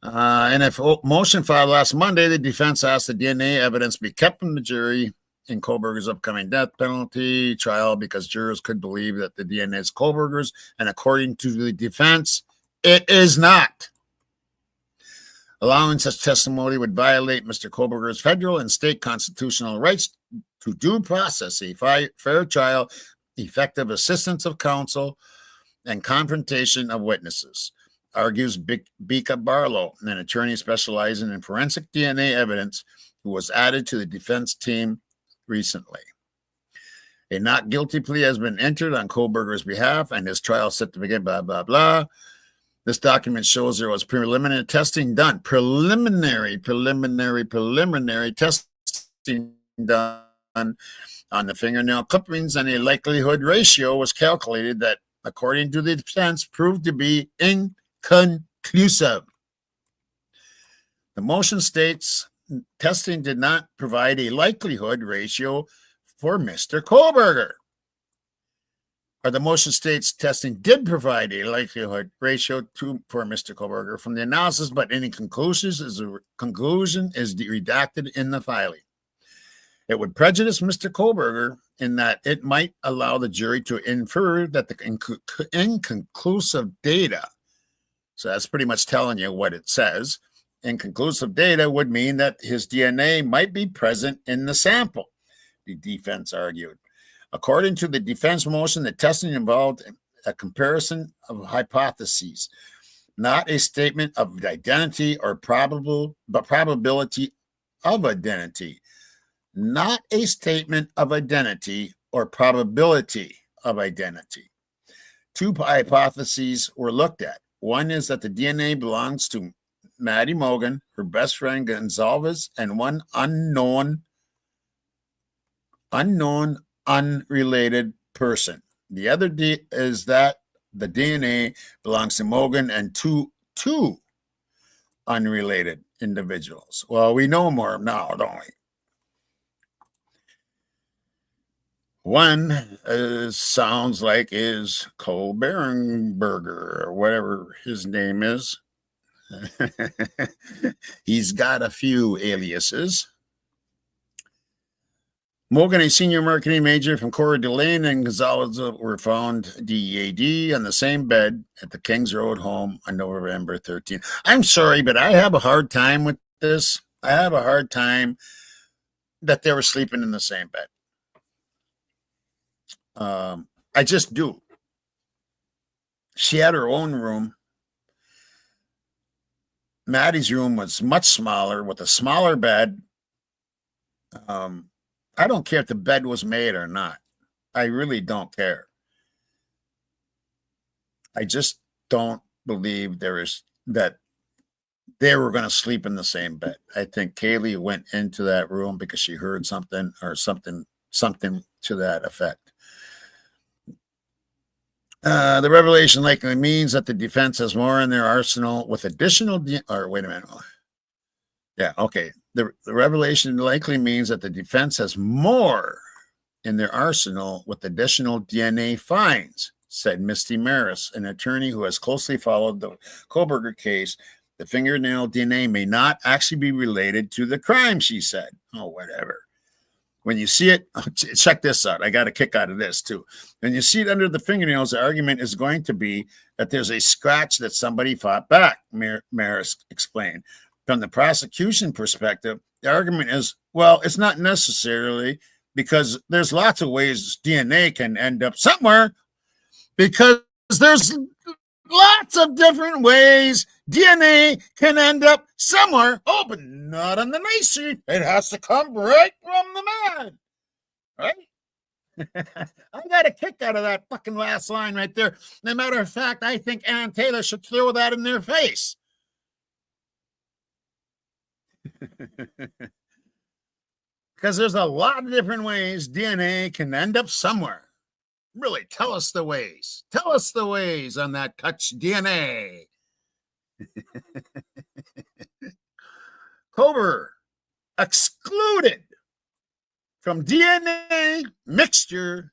in a motion filed last Monday, the defense asked the DNA evidence be kept from the jury in Kohberger's upcoming death penalty trial because jurors could believe that the DNA is Kohberger's, and according to the defense, it is not. Allowing such testimony would violate Mr. Kohberger's federal and state constitutional rights to due process, a fair trial, effective assistance of counsel, and confrontation of witnesses, argues Bika Barlow, an attorney specializing in forensic DNA evidence who was added to the defense team recently. A not guilty plea has been entered on Kohberger's behalf, and his trial set to begin, blah, blah, blah. This document shows there was preliminary testing done. Preliminary testing done on the fingernail clippings, and a likelihood ratio was calculated that, according to the defense, proved to be inconclusive. The motion states testing did not provide a likelihood ratio for Mr. Kohberger. Or the motion states testing did provide a likelihood ratio for Mr. Kohberger from the analysis, but any conclusion is redacted in the filing. It would prejudice Mr. Kohberger in that it might allow the jury to infer that the inconclusive data, so that's pretty much telling you what it says, inconclusive data would mean that his DNA might be present in the sample, the defense argued. According to the defense motion, the testing involved a comparison of hypotheses, not a statement of identity or probability of identity. Not a statement of identity or probability of identity. Two hypotheses were looked at. One is that the DNA belongs to Maddie Mogan, her best friend Gonzalez, and one unknown, unrelated person. The other is that the DNA belongs to Mogan and two unrelated individuals. Well, we know more now, don't we? One sounds like is Kohberger or whatever his name is. He's got a few aliases. Morgan, a senior marketing major from Coeur d'Alene, and Gonzalez were found DEAD on the same bed at the Kings Road home on November 13th. I'm sorry, but I have a hard time with this. I have a hard time that they were sleeping in the same bed. I just do. She had her own room. Maddie's room was much smaller with a smaller bed. I don't care if the bed was made or not. I really don't care. I just don't believe that they were going to sleep in the same bed. I think Kaylee went into that room because she heard something or something to that effect. The revelation likely means that the defense has more in their arsenal with additional, or wait a minute. Yeah, okay. The revelation likely means that the defense has more in their arsenal with additional DNA finds, said Misty Maris, an attorney who has closely followed the Kohberger case. The fingernail DNA may not actually be related to the crime, she said. Oh, whatever. When you see it, check this out. I got a kick out of this, too. When you see it under the fingernails, the argument is going to be that there's a scratch that somebody fought back, Maris explained. From the prosecution perspective, the argument is, well, it's not necessarily, because there's lots of ways DNA can end up somewhere, because there's lots of different ways DNA can end up somewhere. Oh, but not on the nice sheet. It has to come right from the man. Right? I got a kick out of that fucking last line right there. As a matter of fact, I think Ann Taylor should throw that in their face. Because there's a lot of different ways DNA can end up somewhere. Really, tell us the ways. Tell us the ways on that touch DNA. Kohberger excluded from DNA mixture,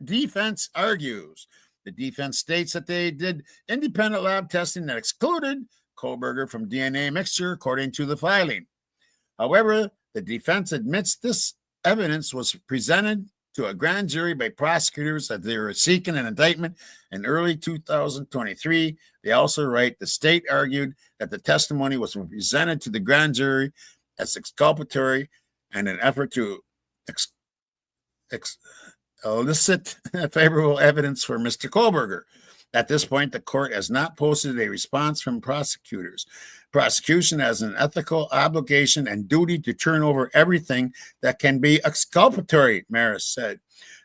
defense argues. The defense states that they did independent lab testing that excluded Kohberger from DNA mixture, according to the filing. However, the defense admits this evidence was presented to a grand jury by prosecutors that they were seeking an indictment in early 2023. They also write, the state argued that the testimony was presented to the grand jury as exculpatory and an effort to elicit favorable evidence for Mr. Kohberger. At this point, the court has not posted a response from prosecutors. Prosecution has an ethical obligation and duty to turn over everything that can be exculpatory, Maris said.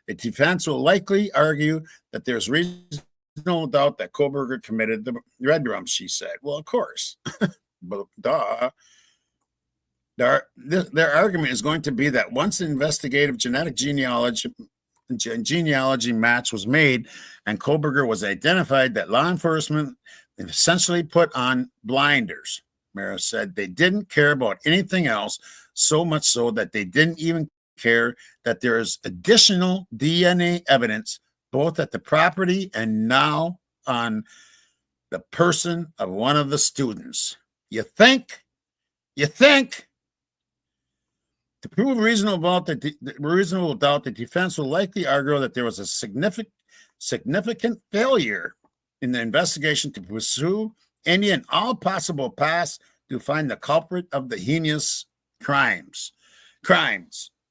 The defense will likely argue that there's reasonable doubt that Kohberger committed the red rum, she said. Well, of course. But duh. Their argument is going to be that once the investigative genetic genealogy match was made and Kohberger was identified, that law enforcement essentially put on blinders. Maris said they didn't care about anything else, so much so that they didn't even care that there is additional DNA evidence both at the property and now on the person of one of the students. You think? To prove reasonable doubt, the defense will likely argue that there was a significant failure in the investigation to pursue any and all possible paths to find the culprit of the heinous crimes.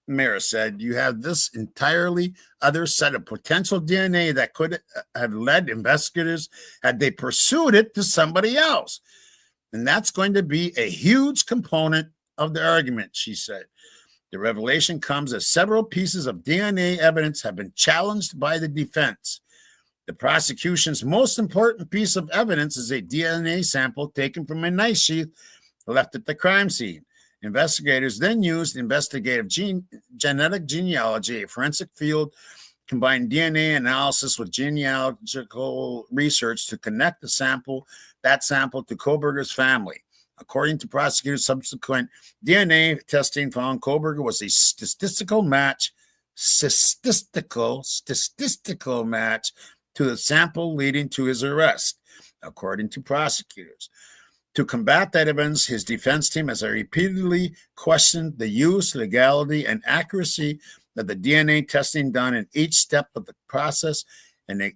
Maris said, you have this entirely other set of potential DNA that could have led investigators, had they pursued it, to somebody else. And that's going to be a huge component of the argument, she said. The revelation comes as several pieces of DNA evidence have been challenged by the defense. The prosecution's most important piece of evidence is a DNA sample taken from a knife sheath left at the crime scene. Investigators then used investigative genetic genealogy, a forensic field, combined DNA analysis with genealogical research to connect that sample to Kohberger's family. According to prosecutors, subsequent DNA testing found Kohberger was a statistical match to the sample leading to his arrest, according to prosecutors. To combat that evidence, his defense team has repeatedly questioned the use, legality, and accuracy of the DNA testing done in each step of the process. And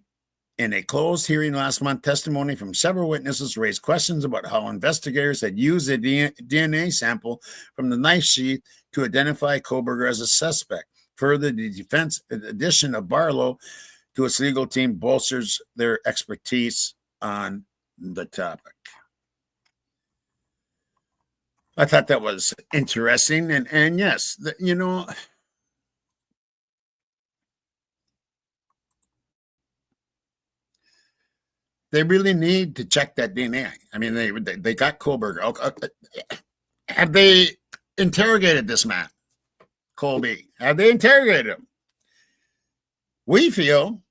in a closed hearing last month, testimony from several witnesses raised questions about how investigators had used a DNA sample from the knife sheath to identify Kohberger as a suspect. Further, the defense addition of Barlow to its legal team bolsters their expertise on the topic. I thought that was interesting. And yes, they really need to check that DNA. I mean, they got Kohberger. Have they interrogated this man, Colby? Have they interrogated him? We feel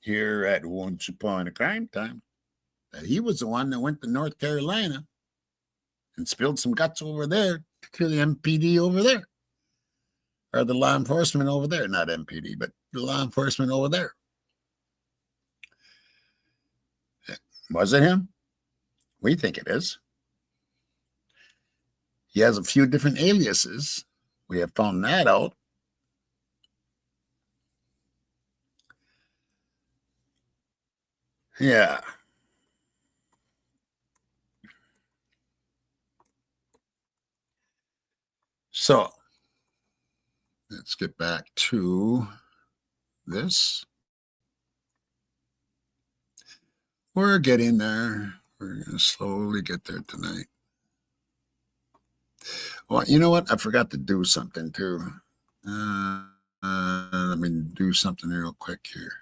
here at Once Upon a Crime Time that he was the one that went to North Carolina and spilled some guts over there to the MPD over there, or the law enforcement over there. Not MPD, but the law enforcement over there. Was it him? We think it is. He has a few different aliases. We have found that out. Yeah. So let's get back to this. We're getting there. We're going to slowly get there tonight. Well, you know what? I forgot to do something too. Let me do something real quick here.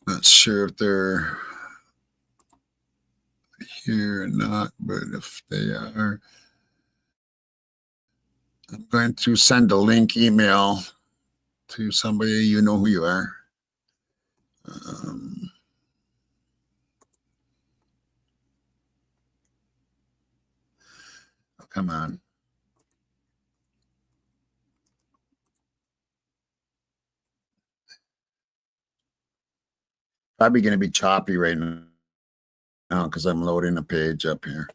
Not sure if they're here or not, but if they are, I'm going to send a link email to somebody, you know who you are. Oh, come on. Probably going to be choppy right now because I'm loading a page up here.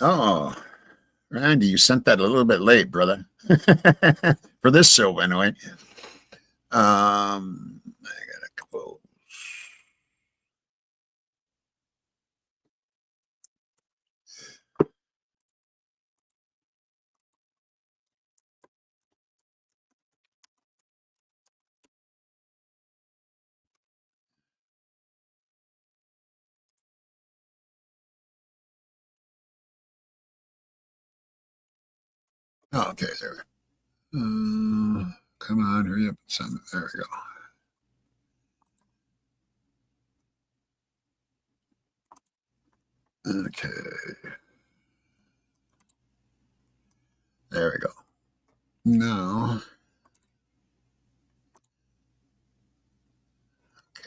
Oh, Randy, you sent that a little bit late, brother. For this show, anyway. I got a couple. Oh, okay, there. Come on, hurry up and send it. There we go. Okay. There we go. Now.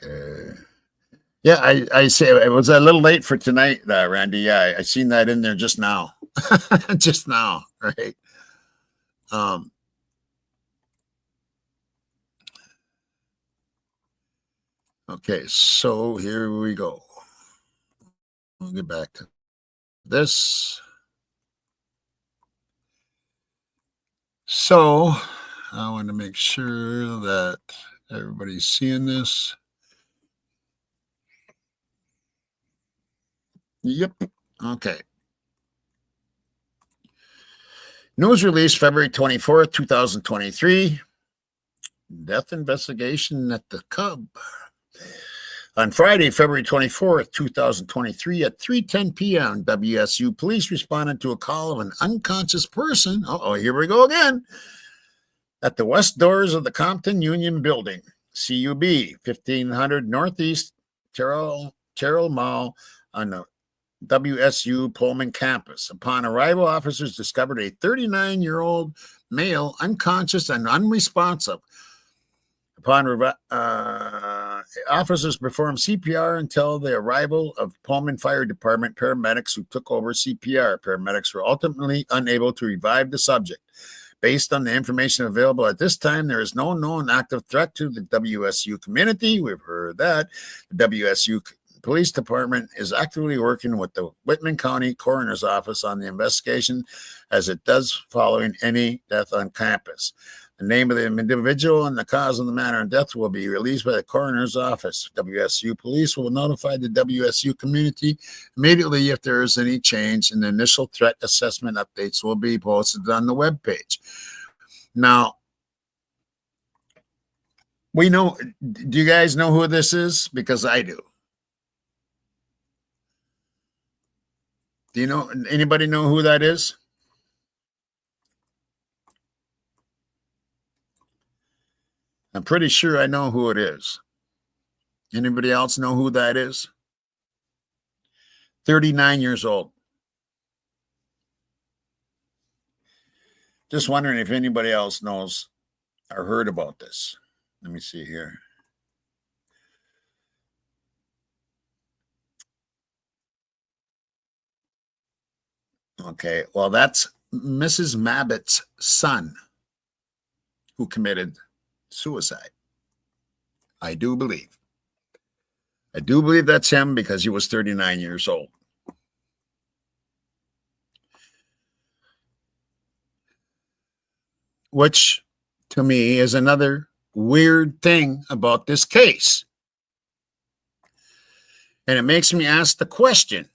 Okay. Yeah, I say it was a little late for tonight, Randy. Yeah, I seen that in there just now. Just now, right? Okay, so here we go. We'll get back to this. So I want to make sure that everybody's seeing this. Yep. Okay. News release February 24th, 2023. Death investigation at the Cub. On Friday, February 24th, 2023 at 3:10 p.m., WSU police responded to a call of an unconscious person. Uh-oh, here we go again. At the west doors of the Compton Union Building, CUB, 1500 Northeast Terrell Mall on the WSU Pullman campus. Upon arrival, officers discovered a 39-year-old male unconscious and unresponsive. Upon officers performed CPR until the arrival of Pullman Fire Department paramedics who took over CPR. Paramedics were ultimately unable to revive the subject. Based on the information available at this time, there is no known active threat to the WSU community. We've heard that. The WSU Police Department is actively working with the Whitman County Coroner's Office on the investigation, as it does following any death on campus. The name of the individual and the cause of the manner of death will be released by the coroner's office. WSU police will notify the WSU community immediately if there is any change, and the initial threat assessment updates will be posted on the webpage. Now, we know, do you guys know who this is? Because I do. Do you know, anybody know who that is? I'm pretty sure I know who it is. Anybody else know who that is? 39 years old. Just wondering if anybody else knows or heard about this. Let me see here. Okay, well, that's Mrs. Mabbitt's son who committed suicide. I do believe that's him because he was 39 years old. Which, to me, is another weird thing about this case. And it makes me ask the question,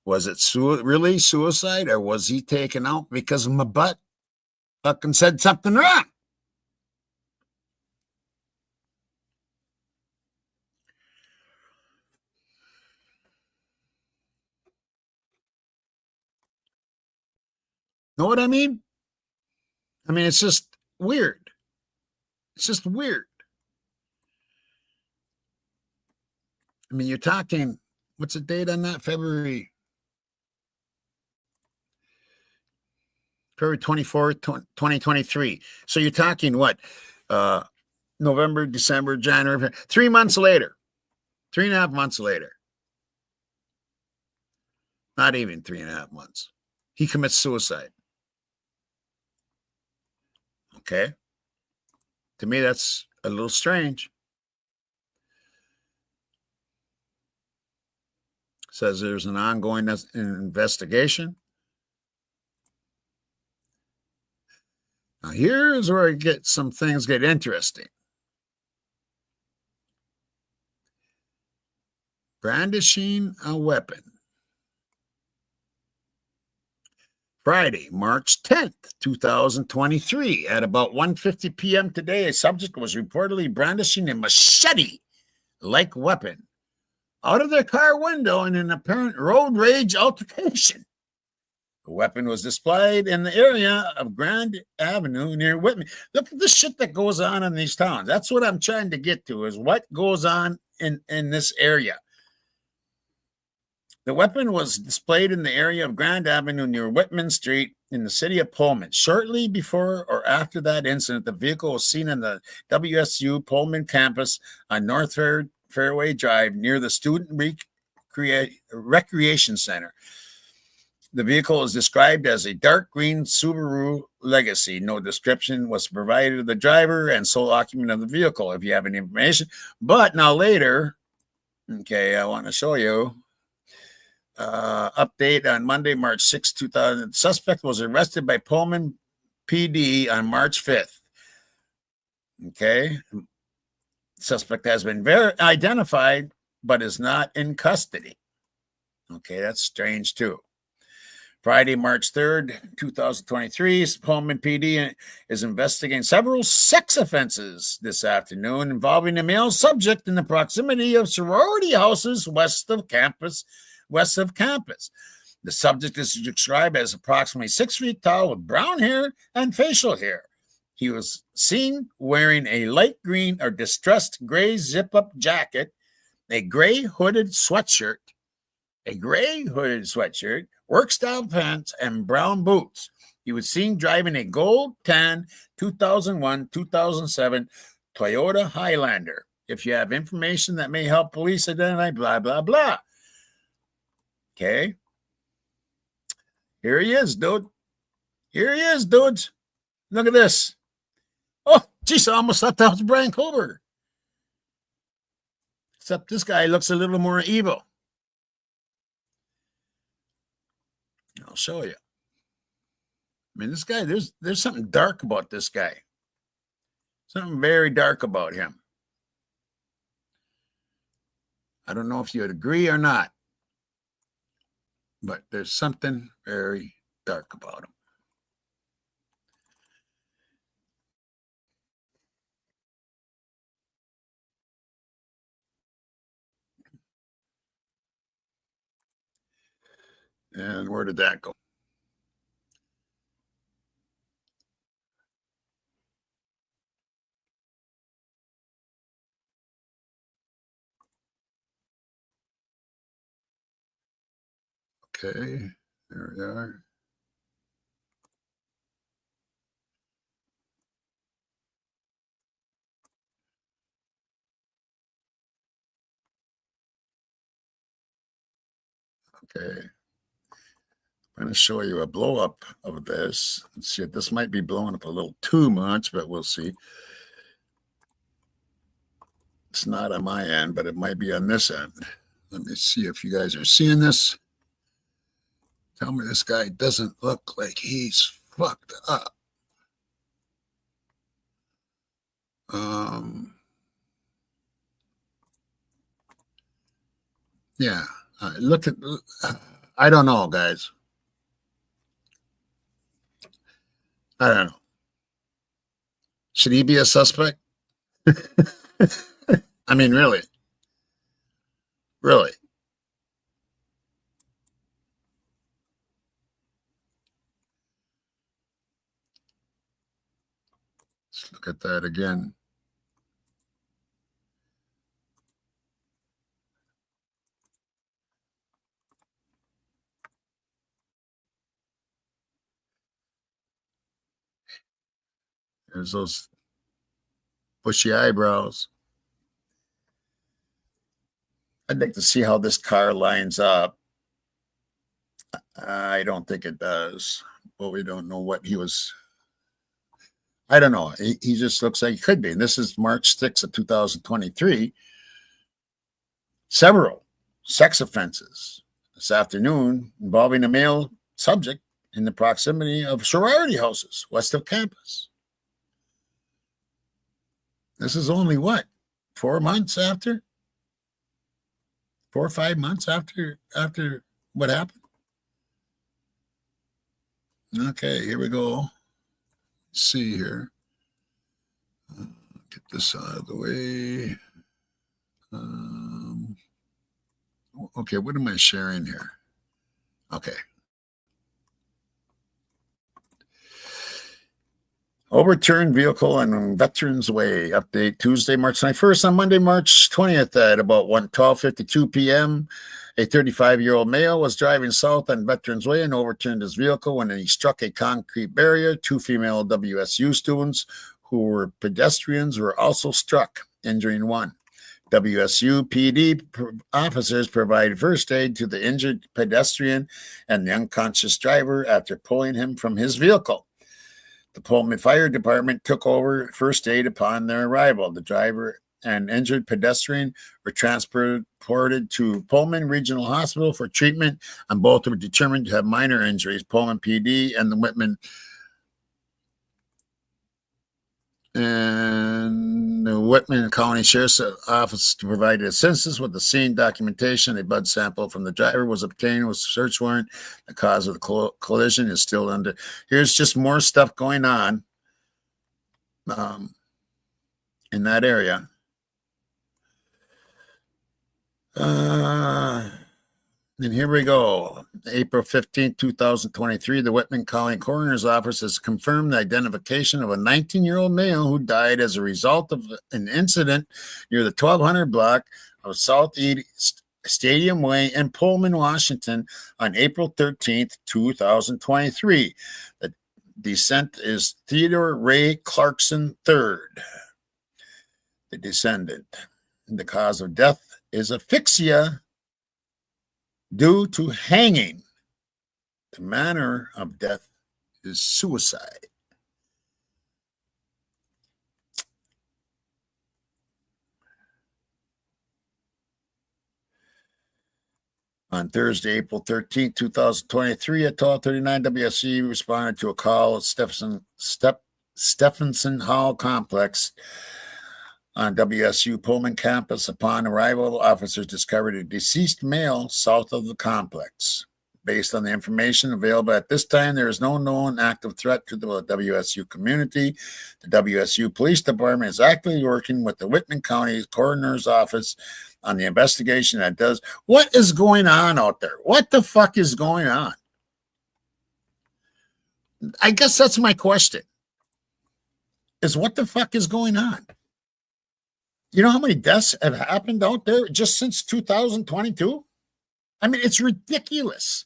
was it really suicide, or was he taken out because my butt fucking said something wrong? Know what I mean? I mean, it's just weird. It's just weird. I mean, you're talking, what's the date on that? February 24th, 2023. So you're talking what? November, December, January, 3 months later, 3.5 months later. Not even 3.5 months. He commits suicide. Okay. To me, that's a little strange. Says there's an ongoing investigation. Now, here's where some things get interesting. Brandishing a weapon. Friday, March 10th, 2023, at about 1:50 p.m. today, a subject was reportedly brandishing a machete-like weapon out of their car window in an apparent road rage altercation. The weapon was displayed in the area of Grand Avenue near Whitman. Look at the shit that goes on in these towns. That's what I'm trying to get to, is what goes on in this area. The weapon was displayed in the area of Grand Avenue near Whitman Street in the city of Pullman. Shortly before or after that incident, the vehicle was seen in the WSU Pullman campus on North Fairway Drive near the Student Recreation Center. The vehicle is described as a dark green Subaru Legacy. No description was provided of the driver and sole occupant of the vehicle, if you have any information. But now later, okay, I want to show you. Update on Monday, March 6, 2000. The suspect was arrested by Pullman PD on March 5th. Okay. Suspect has been identified, but is not in custody. Okay, that's strange too. Friday, March 3rd, 2023, Pullman PD is investigating several sex offenses this afternoon involving a male subject in the proximity of sorority houses west of campus. The subject is described as approximately 6 feet tall with brown hair and facial hair. He was seen wearing a light green or distressed gray zip-up jacket, a gray hooded sweatshirt, work-style pants, and brown boots. He was seen driving a gold tan 2001-2007 Toyota Highlander. If you have information that may help police identify, blah, blah, blah. Okay. Here he is, dude. Dudes. Look at this. Oh, geez, I almost thought that was Brian Kohberger. Except this guy looks a little more evil. I'll show you. I mean, this guy, there's something dark about this guy. Something very dark about him. I don't know if you'd agree or not, but there's something very dark about him. And where did that go? Okay, there we are. Okay. I'm going to show you a blow up of this. Let's see, this might be blowing up a little too much, but we'll see. It's not on my end, but it might be on this end. Let me see if you guys are seeing this. Tell me this guy doesn't look like he's fucked up. Yeah, look at, I don't know, guys. I don't know. Should he be a suspect? I mean, really? Really? Let's look at that again. There's those bushy eyebrows. I'd like to see how this car lines up. I don't think it does, but we don't know what he was. I don't know. He just looks like he could be. And this is March 6th of 2023. Several sex offenses this afternoon involving a male subject in the proximity of sorority houses west of campus. This is only what? 4 months after? 4 or 5 months after what happened? Okay, here we go. Let's see here. Get this out of the way. Okay, what am I sharing here? Okay. Overturned vehicle on Veterans Way. Update Tuesday, March 21st. On Monday, March 20th at about 12:52 p.m., a 35-year-old male was driving south on Veterans Way and overturned his vehicle when he struck a concrete barrier. 2 female WSU students who were pedestrians were also struck, injuring one. WSU PD officers provided first aid to the injured pedestrian and the unconscious driver after pulling him from his vehicle. The Pullman Fire Department took over first aid upon their arrival. The driver and injured pedestrian were transported to Pullman Regional Hospital for treatment, and both were determined to have minor injuries. Pullman PD and the Whitman County Sheriff's Office provided assistance with the scene documentation. A blood sample from the driver was obtained with a search warrant. The cause of the collision is still under. Here's just more stuff going on in that area. And here we go. April 15, 2023, the Whitman County Coroner's Office has confirmed the identification of a 19-year-old male who died as a result of an incident near the 1200 block of Southeast Stadium Way in Pullman, Washington on April 13, 2023. The decedent is Theodore Ray Clarkson III, the descendant. The cause of death is asphyxia due to hanging. The manner of death is suicide. On Thursday, April 13, 2023, at 12:39, WSC responded to a call at Stephenson Hall Complex on WSU Pullman campus. Upon arrival, officers discovered a deceased male south of the complex. Based on the information available at this time, there is no known active threat to the WSU community. The WSU Police Department is actively working with the Whitman County Coroner's Office on the investigation that does. What is going on out there? What the fuck is going on? I guess that's my question. Is what the fuck is going on? You know how many deaths have happened out there just since 2022? I mean, it's ridiculous.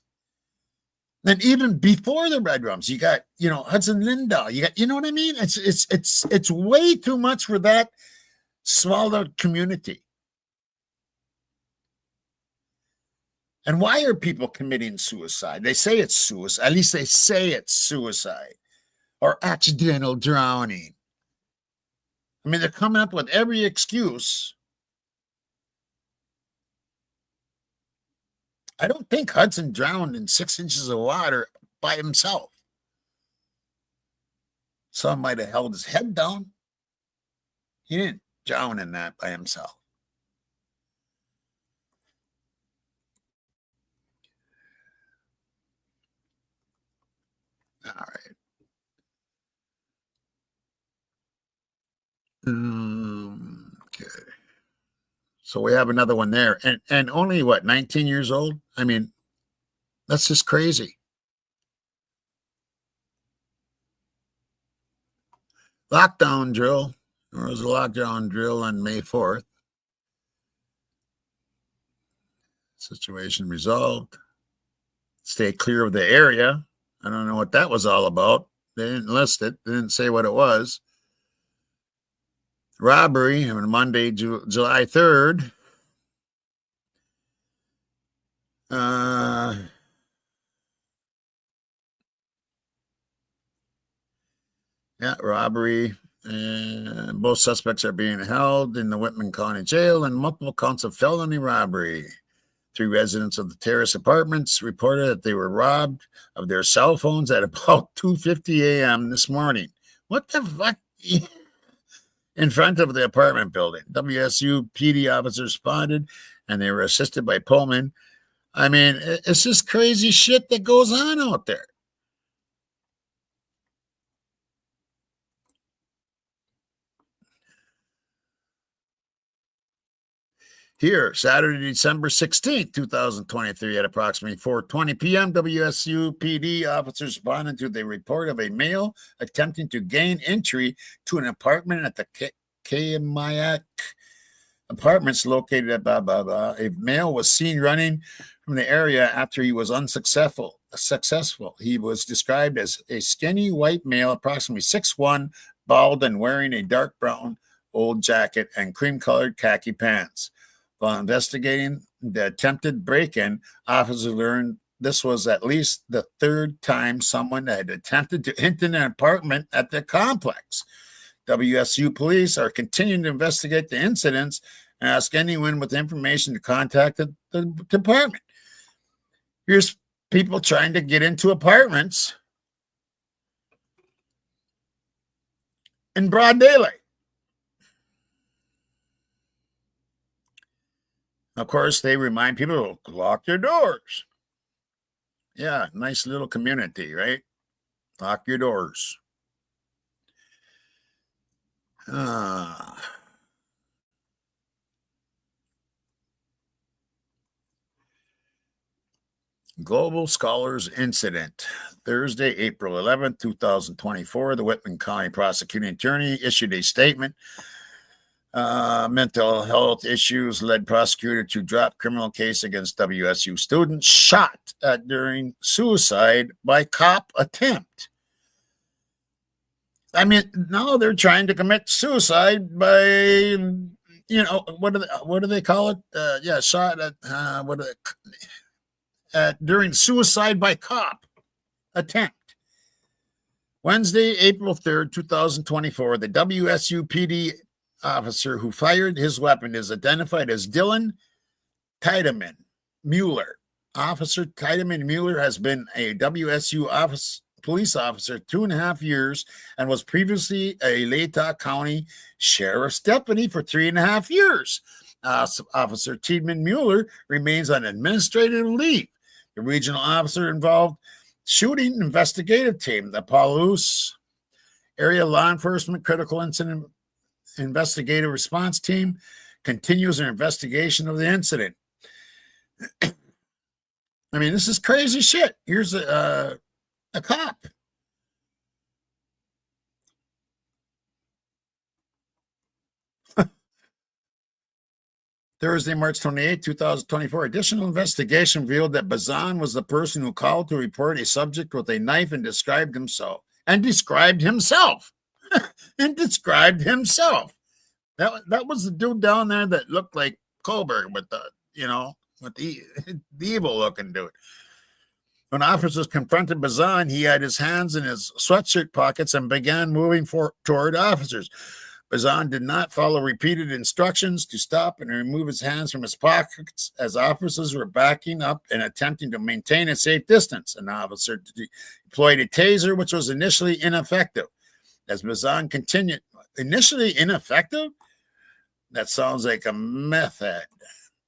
And even before the Red Rums, you got, Hudson Lindahl. You got, you know what I mean? It's way too much for that smaller community. And why are people committing suicide? They say it's suicide. At least they say it's suicide or accidental drowning. I mean, they're coming up with every excuse. I don't think Hudson drowned in 6 inches of water by himself. Some might have held his head down. He didn't drown in that by himself. All right. Okay. So we have another one there. And only, 19 years old? I mean, that's just crazy. Lockdown drill. There was a lockdown drill on May 4th. Situation resolved. Stay clear of the area. I don't know what that was all about. They didn't list it. They didn't say what it was. Robbery on Monday, July 3rd. Robbery. Both suspects are being held in the Whitman County Jail and multiple counts of felony robbery. 3 residents of the terrace apartments reported that they were robbed of their cell phones at about 2:50 a.m. this morning. What the fuck? In front of the apartment building. WSU PD officers responded, and they were assisted by Pullman. I mean, it's just crazy shit that goes on out there. Here, Saturday, December 16th, 2023, at approximately 4:20 p.m., WSU PD officers responded to the report of a male attempting to gain entry to an apartment at the Kamiak Apartments located at blah, blah, blah. A male was seen running from the area after he was unsuccessful. He was described as a skinny white male, approximately 6'1", bald, and wearing a dark brown old jacket and cream-colored khaki pants. While investigating the attempted break-in, officers learned this was at least the 3rd time someone had attempted to enter an apartment at the complex. WSU police are continuing to investigate the incidents and ask anyone with information to contact the department. Here's people trying to get into apartments in broad daylight. Of course, they remind people to lock your doors. Yeah, nice little community, right? Lock your doors. Global Scholars Incident. Thursday, April 11th, 2024, the Whitman County Prosecuting Attorney issued a statement. Mental health issues led prosecutor to drop criminal case against WSU student shot during suicide by cop attempt. I mean, now they're trying to commit suicide by, what do they call it? Shot at, during suicide by cop attempt. Wednesday, April 3rd, 2024, the WSU PD officer who fired his weapon is identified as Dylan Tiedemann Mueller. Officer Tiedemann Mueller has been a WSU police officer 2.5 years and was previously a Latah County Sheriff's deputy for 3.5 years. Officer Tiedemann Mueller remains on administrative leave. The regional officer involved shooting investigative team, the Paulus Area Law Enforcement Critical Incident Investigative Response Team, continues their investigation of the incident. I mean, this is crazy shit. Here's a cop. Thursday, March 28, 2024. Additional investigation revealed that Bazan was the person who called to report a subject with a knife and described himself. And described himself. and described himself. That was the dude down there that looked like Kohberger with the, with the evil looking dude. When officers confronted Bazan, he had his hands in his sweatshirt pockets and began moving toward officers. Bazan did not follow repeated instructions to stop and remove his hands from his pockets as officers were backing up and attempting to maintain a safe distance. An officer deployed a taser, which was initially ineffective. As Bazan continued, initially ineffective? That sounds like a meth head.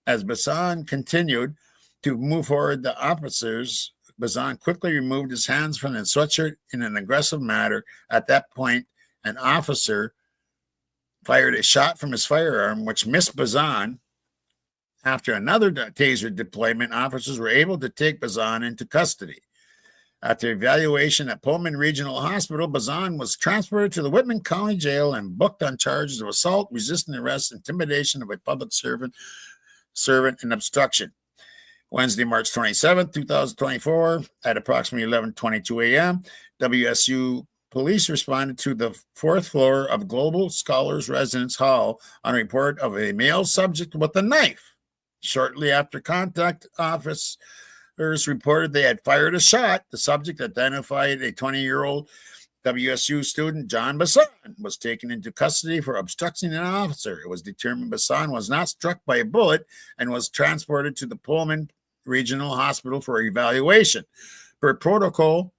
As Bazan continued to move forward, the officers, Bazan quickly removed his hands from his sweatshirt in an aggressive manner. At that point, an officer fired a shot from his firearm, which missed Bazan. After another taser deployment, officers were able to take Bazan into custody. After evaluation at Pullman Regional Hospital, Bazan was transferred to the Whitman County Jail and booked on charges of assault, resisting arrest, intimidation of a public servant, and obstruction. Wednesday, March 27, 2024, at approximately 11:22 a.m., WSU police responded to the fourth floor of Global Scholars Residence Hall on a report of a male subject with a knife. Shortly after contact, officers reported they had fired a shot. The subject, identified a 20-year-old WSU student, John Bassan, was taken into custody for obstructing an officer. It was determined Bassan was not struck by a bullet and was transported to the Pullman Regional Hospital for evaluation. Per protocol,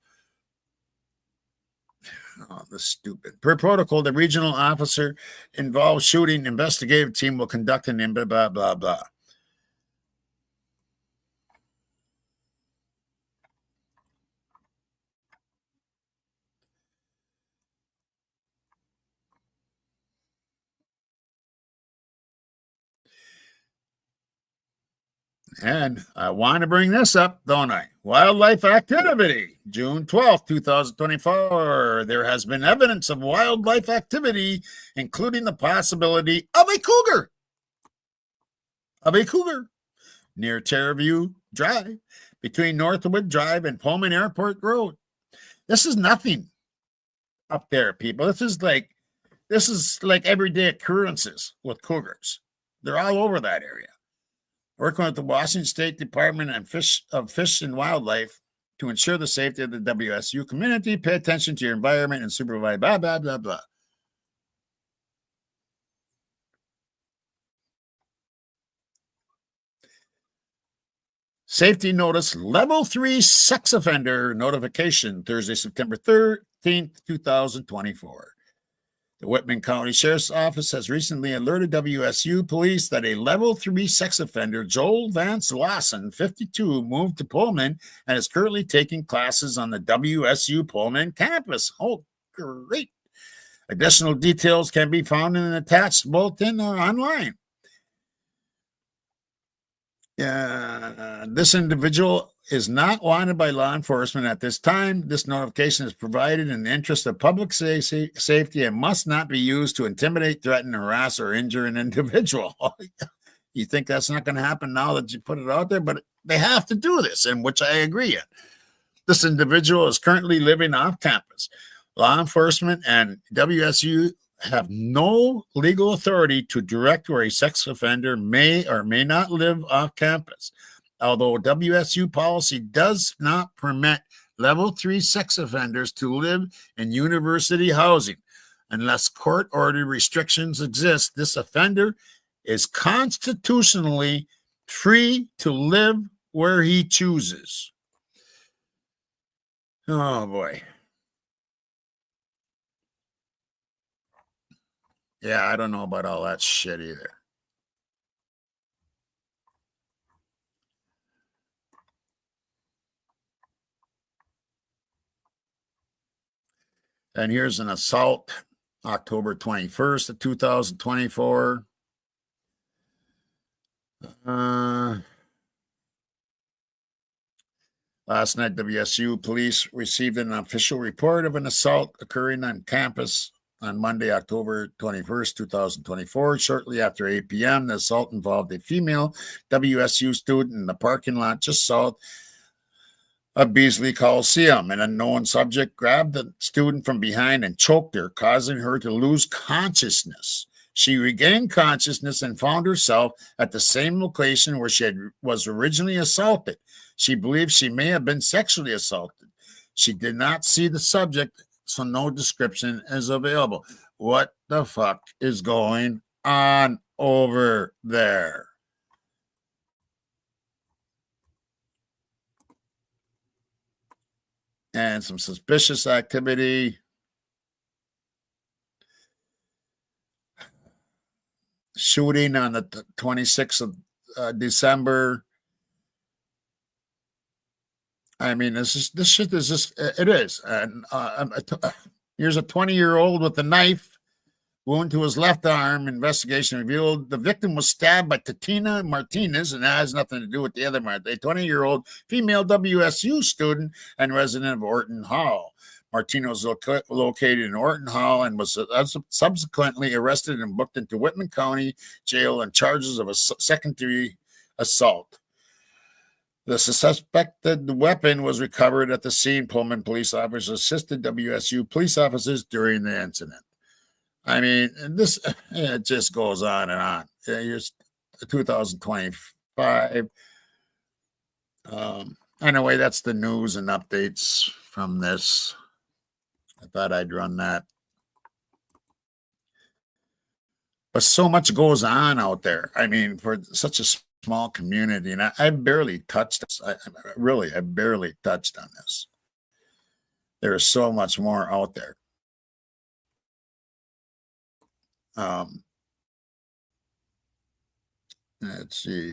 the regional officer involved shooting investigative team will conduct an blah, blah, blah, blah. And I want to bring this up, don't I? Wildlife activity, June 12th, 2024. There has been evidence of wildlife activity, including the possibility of a cougar. Near Terraview Drive, between Northwood Drive and Pullman Airport Road. This is nothing up there, people. This is like everyday occurrences with cougars. They're all over that area. Working with the Washington State Department of Fish and Wildlife to ensure the safety of the WSU community, pay attention to your environment and supervise blah, blah, blah, blah. Safety notice, level 3 sex offender notification, Thursday, September 13th, 2024. The Whitman County Sheriff's Office has recently alerted WSU police that a level 3 sex offender, Joel Vance Lawson, 52, moved to Pullman and is currently taking classes on the WSU Pullman campus. Oh, great. Additional details can be found in an attached bulletin or online. This individual is not wanted by law enforcement at this time. This notification is provided in the interest of public safety and must not be used to intimidate, threaten, harass, or injure an individual. You think that's not going to happen now that you put it out there? But they have to do this, in which I agree in. This individual is currently living off campus. Law enforcement and WSU have no legal authority to direct where a sex offender may or may not live off campus. Although WSU policy does not permit level 3 sex offenders to live in university housing. Unless court-ordered restrictions exist, this offender is constitutionally free to live where he chooses. Oh, boy. Yeah, I don't know about all that shit either. And here's an assault, October 21st of 2024. Last night, WSU police received an official report of an assault occurring on campus on Monday, October 21st, 2024. Shortly after 8 p.m., the assault involved a female WSU student in the parking lot just south of Beasley Coliseum. An unknown subject grabbed the student from behind and choked her, causing her to lose consciousness. She regained consciousness and found herself at the same location where she was originally assaulted. She believes she may have been sexually assaulted. She did not see the subject, so no description is available. What the fuck is going on over there? And some suspicious activity. Shooting on the 26th of December. I mean, this shit is just, it is. And here's a 20-year-old with a knife wound to his left arm. Investigation revealed the victim was stabbed by Tatina Martinez, and that has nothing to do with the other Martinez, a 20-year-old female WSU student and resident of Orton Hall. Martinez was located in Orton Hall and was subsequently arrested and booked into Whitman County Jail on charges of a second-degree assault. The suspected weapon was recovered at the scene. Pullman police officers assisted WSU police officers during the incident. I mean, this it just goes on and on. Here's 2025. Anyway, that's the news and updates from this. I thought I'd run that. But so much goes on out there. I mean, for such a small community, and I barely touched this. I barely touched on this. There is so much more out there. Let's see.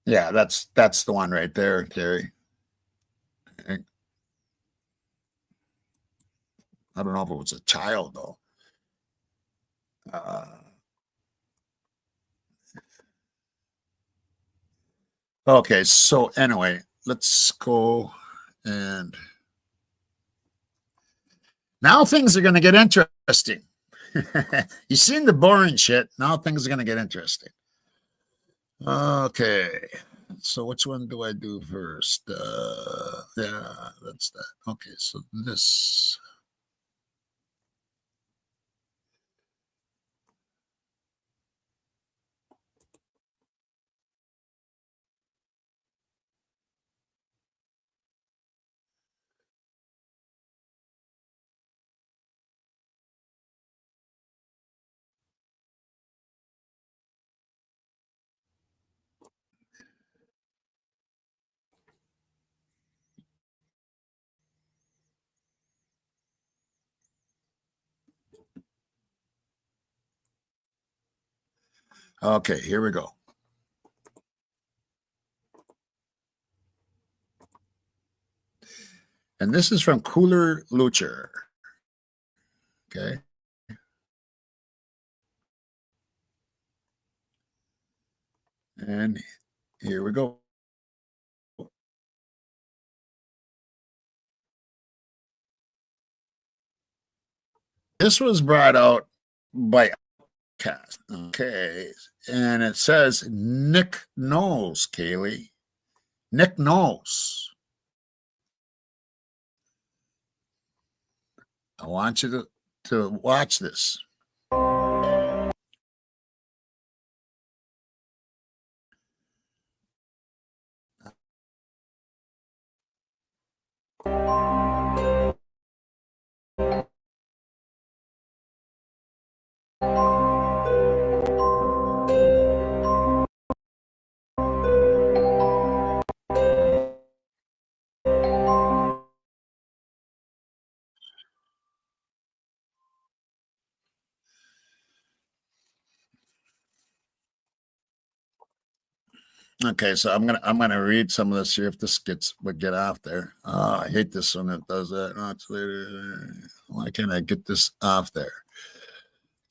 Yeah, that's the one right there, Terry. I don't know if it was a child though. Okay, so anyway, let's go and now things are going to get interesting. You've seen the boring shit. Now things are going to get interesting. Okay, so which one do I do first? Yeah, that's that. Okay, so this. Okay, here we go. And this is from Cooler Lucher. Okay. And here we go. This was brought out by Cast. Okay. And it says Nick knows, Kaylee. Nick knows. I want you to watch this. Okay, so I'm gonna read some of this here if this would get off there. I hate this when it does that. Why can't I get this off there?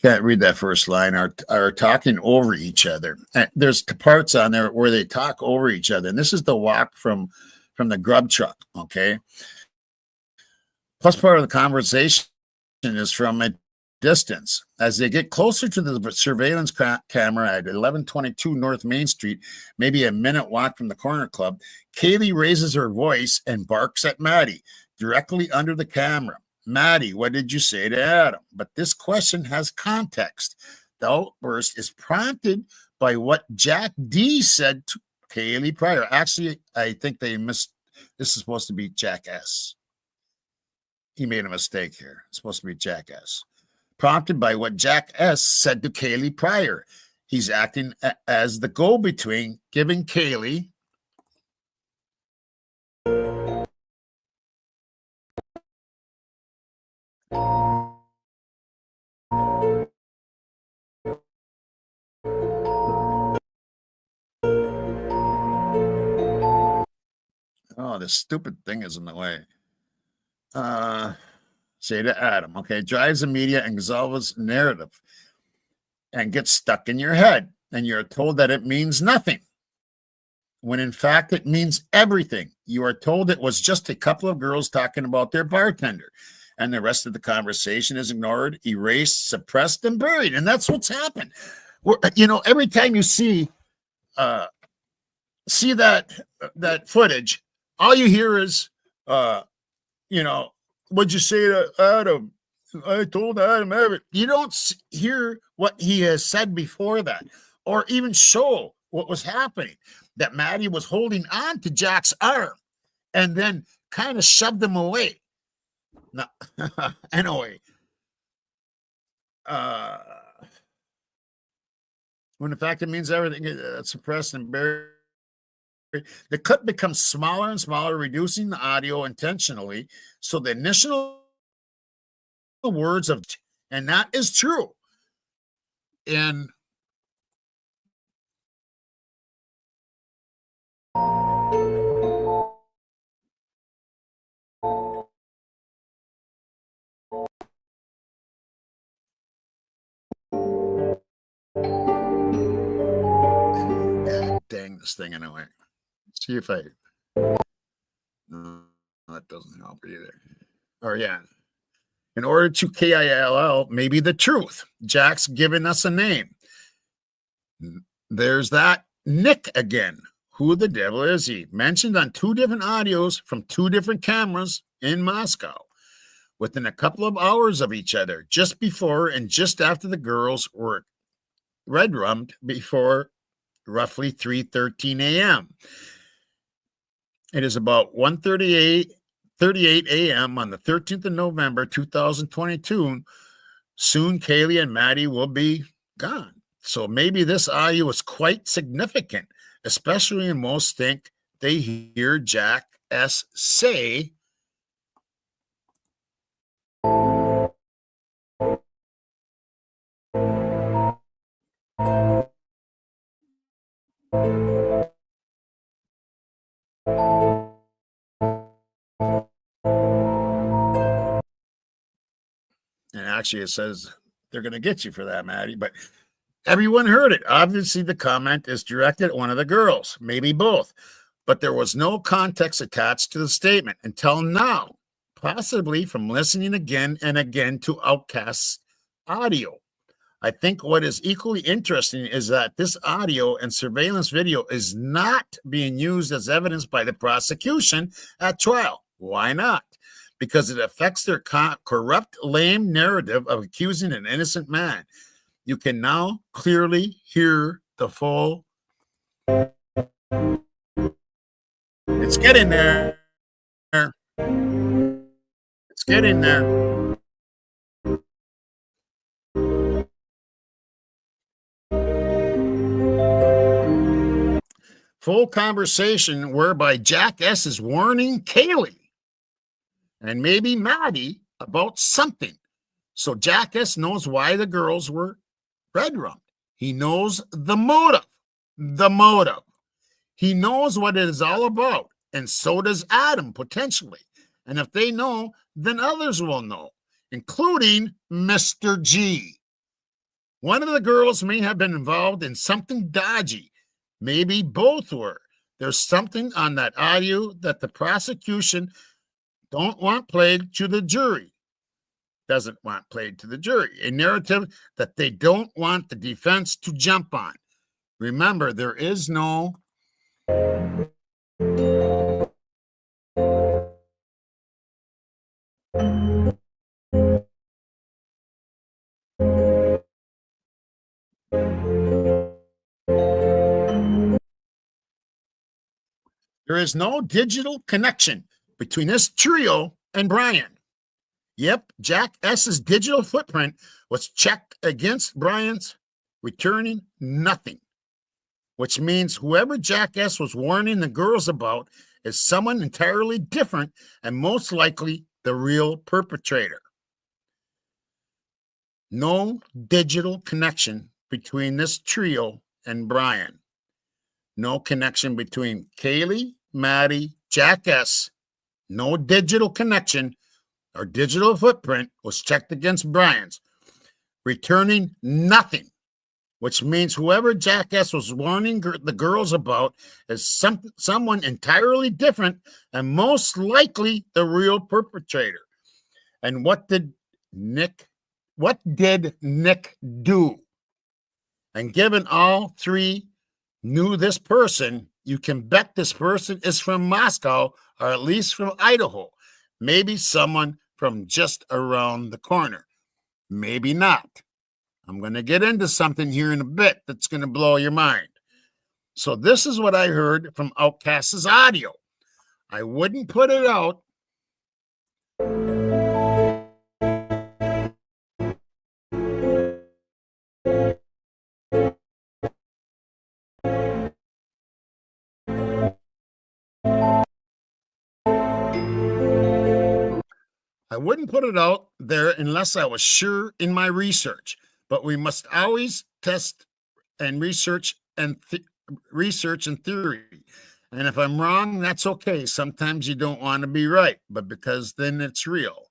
Can't read that first line. Are talking over each other. And there's parts on there where they talk over each other, and this is the walk from the grub truck. Okay, Plus, part of the conversation is from a distance. As they get closer to the surveillance camera at 1122 North Main Street, maybe a minute walk from the corner club, Kaylee raises her voice and barks at Maddie directly under the camera. Maddie, what did you say to Adam? But this question has context. The outburst is prompted by what Jack D said to Kaylee prior. Actually, I think they missed. This is supposed to be Jack S. He made a mistake here. It's supposed to be Jack S. Prompted by what Jack S said to Kaylee prior. He's acting as the go-between, giving Kaylee oh, this stupid thing is in the way. Say to Adam, okay, drives the media and Gonzalez's narrative and gets stuck in your head, and you're told that it means nothing, when in fact it means everything. You are told it was just a couple of girls talking about their bartender, and the rest of the conversation is ignored, erased, suppressed, and buried. And that's what's happened. Every time you see that footage, all you hear is, what'd you say to Adam? I told Adam everything. You don't hear what he has said before that, or even show what was happening. That Maddie was holding on to Jack's arm and then kind of shoved him away. No, anyway. When in fact it means everything is suppressed and buried. The clip becomes smaller and smaller, reducing the audio intentionally. So the initial words of, and that is true. And dang this thing anyway. See if no, that doesn't help either. Or yeah. In order to KILL, maybe the truth. Jack's given us a name. There's that Nick again. Who the devil is he? Mentioned on 2 different audios from 2 different cameras in Moscow, within a couple of hours of each other, just before and just after the girls were red-rummed before roughly 3:13 a.m. It is about 1:38 a.m. on the 13th of November, 2022. Soon, Kaylee and Maddie will be gone. So maybe this audio is quite significant, especially when most think they hear Jack S. say, and actually it says they're going to get you for that, Maddie, but everyone heard it. Obviously, the comment is directed at one of the girls, maybe both, but there was no context attached to the statement until now, possibly from listening again and again to Outkast's audio. I think what is equally interesting is that this audio and surveillance video is not being used as evidence by the prosecution at trial. Why not? Because it affects their corrupt, lame narrative of accusing an innocent man. You can now clearly hear the full. It's getting there. It's getting there. Full conversation whereby Jack S. is warning Kaylee and maybe Maddie about something. So Jack S. knows why the girls were red-rummed. He knows the motive. He knows what it is all about, and so does Adam, potentially. And if they know, then others will know, including Mr. G. One of the girls may have been involved in something dodgy. Maybe both were. There's something on that audio that the prosecution don't want played to the jury. Doesn't want played to the jury. A narrative that they don't want the defense to jump on. Remember, there is no digital connection between this trio and Brian. Yep, Jack S.'s digital footprint was checked against Brian's, returning nothing, which means whoever Jack S. was warning the girls about is someone entirely different and most likely the real perpetrator. No digital connection between this trio and Brian. No connection between Kaylee, Maddie, Jack S. No digital connection or digital footprint was checked against Brian's, returning nothing, which means whoever Jack S. was warning the girls about is someone entirely different and most likely the real perpetrator. And what did Nick do? And given all three knew this person, you can bet this person is from Moscow or at least from Idaho. Maybe someone from just around the corner. Maybe not. I'm going to get into something here in a bit that's going to blow your mind. So this is what I heard from Outcast's audio. I wouldn't put it out. I wouldn't put it out there unless I was sure in my research. But we must always test and research and theory. And if I'm wrong, that's okay. Sometimes you don't want to be right, but because then it's real.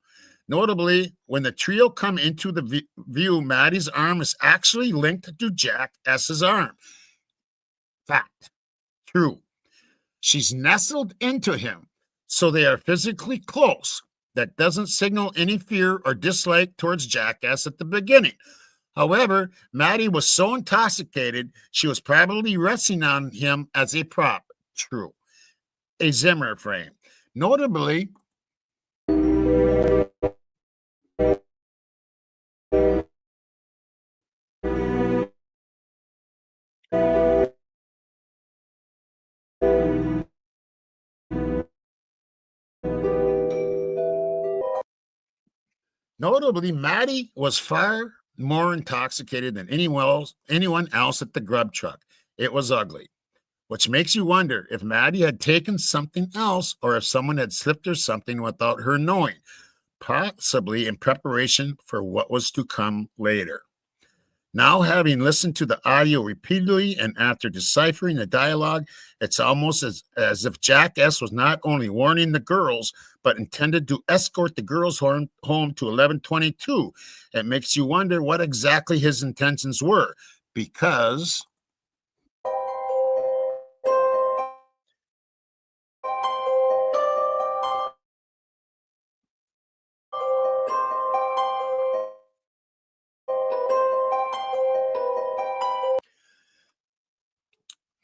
Notably, when the trio come into the view, Maddie's arm is actually linked to Jack S.'s arm. Fact. True. She's nestled into him, so they are physically close. That doesn't signal any fear or dislike towards Jack S. at the beginning. However, Maddie was so intoxicated, she was probably resting on him as a prop. True. A Zimmer frame. Notably, Maddie was far more intoxicated than anyone else at the grub truck. It was ugly, which makes you wonder if Maddie had taken something else or if someone had slipped her something without her knowing, possibly in preparation for what was to come later. Now, having listened to the audio repeatedly and after deciphering the dialogue, it's almost as if Jack S. was not only warning the girls, but intended to escort the girls home to 1122. It makes you wonder what exactly his intentions were, because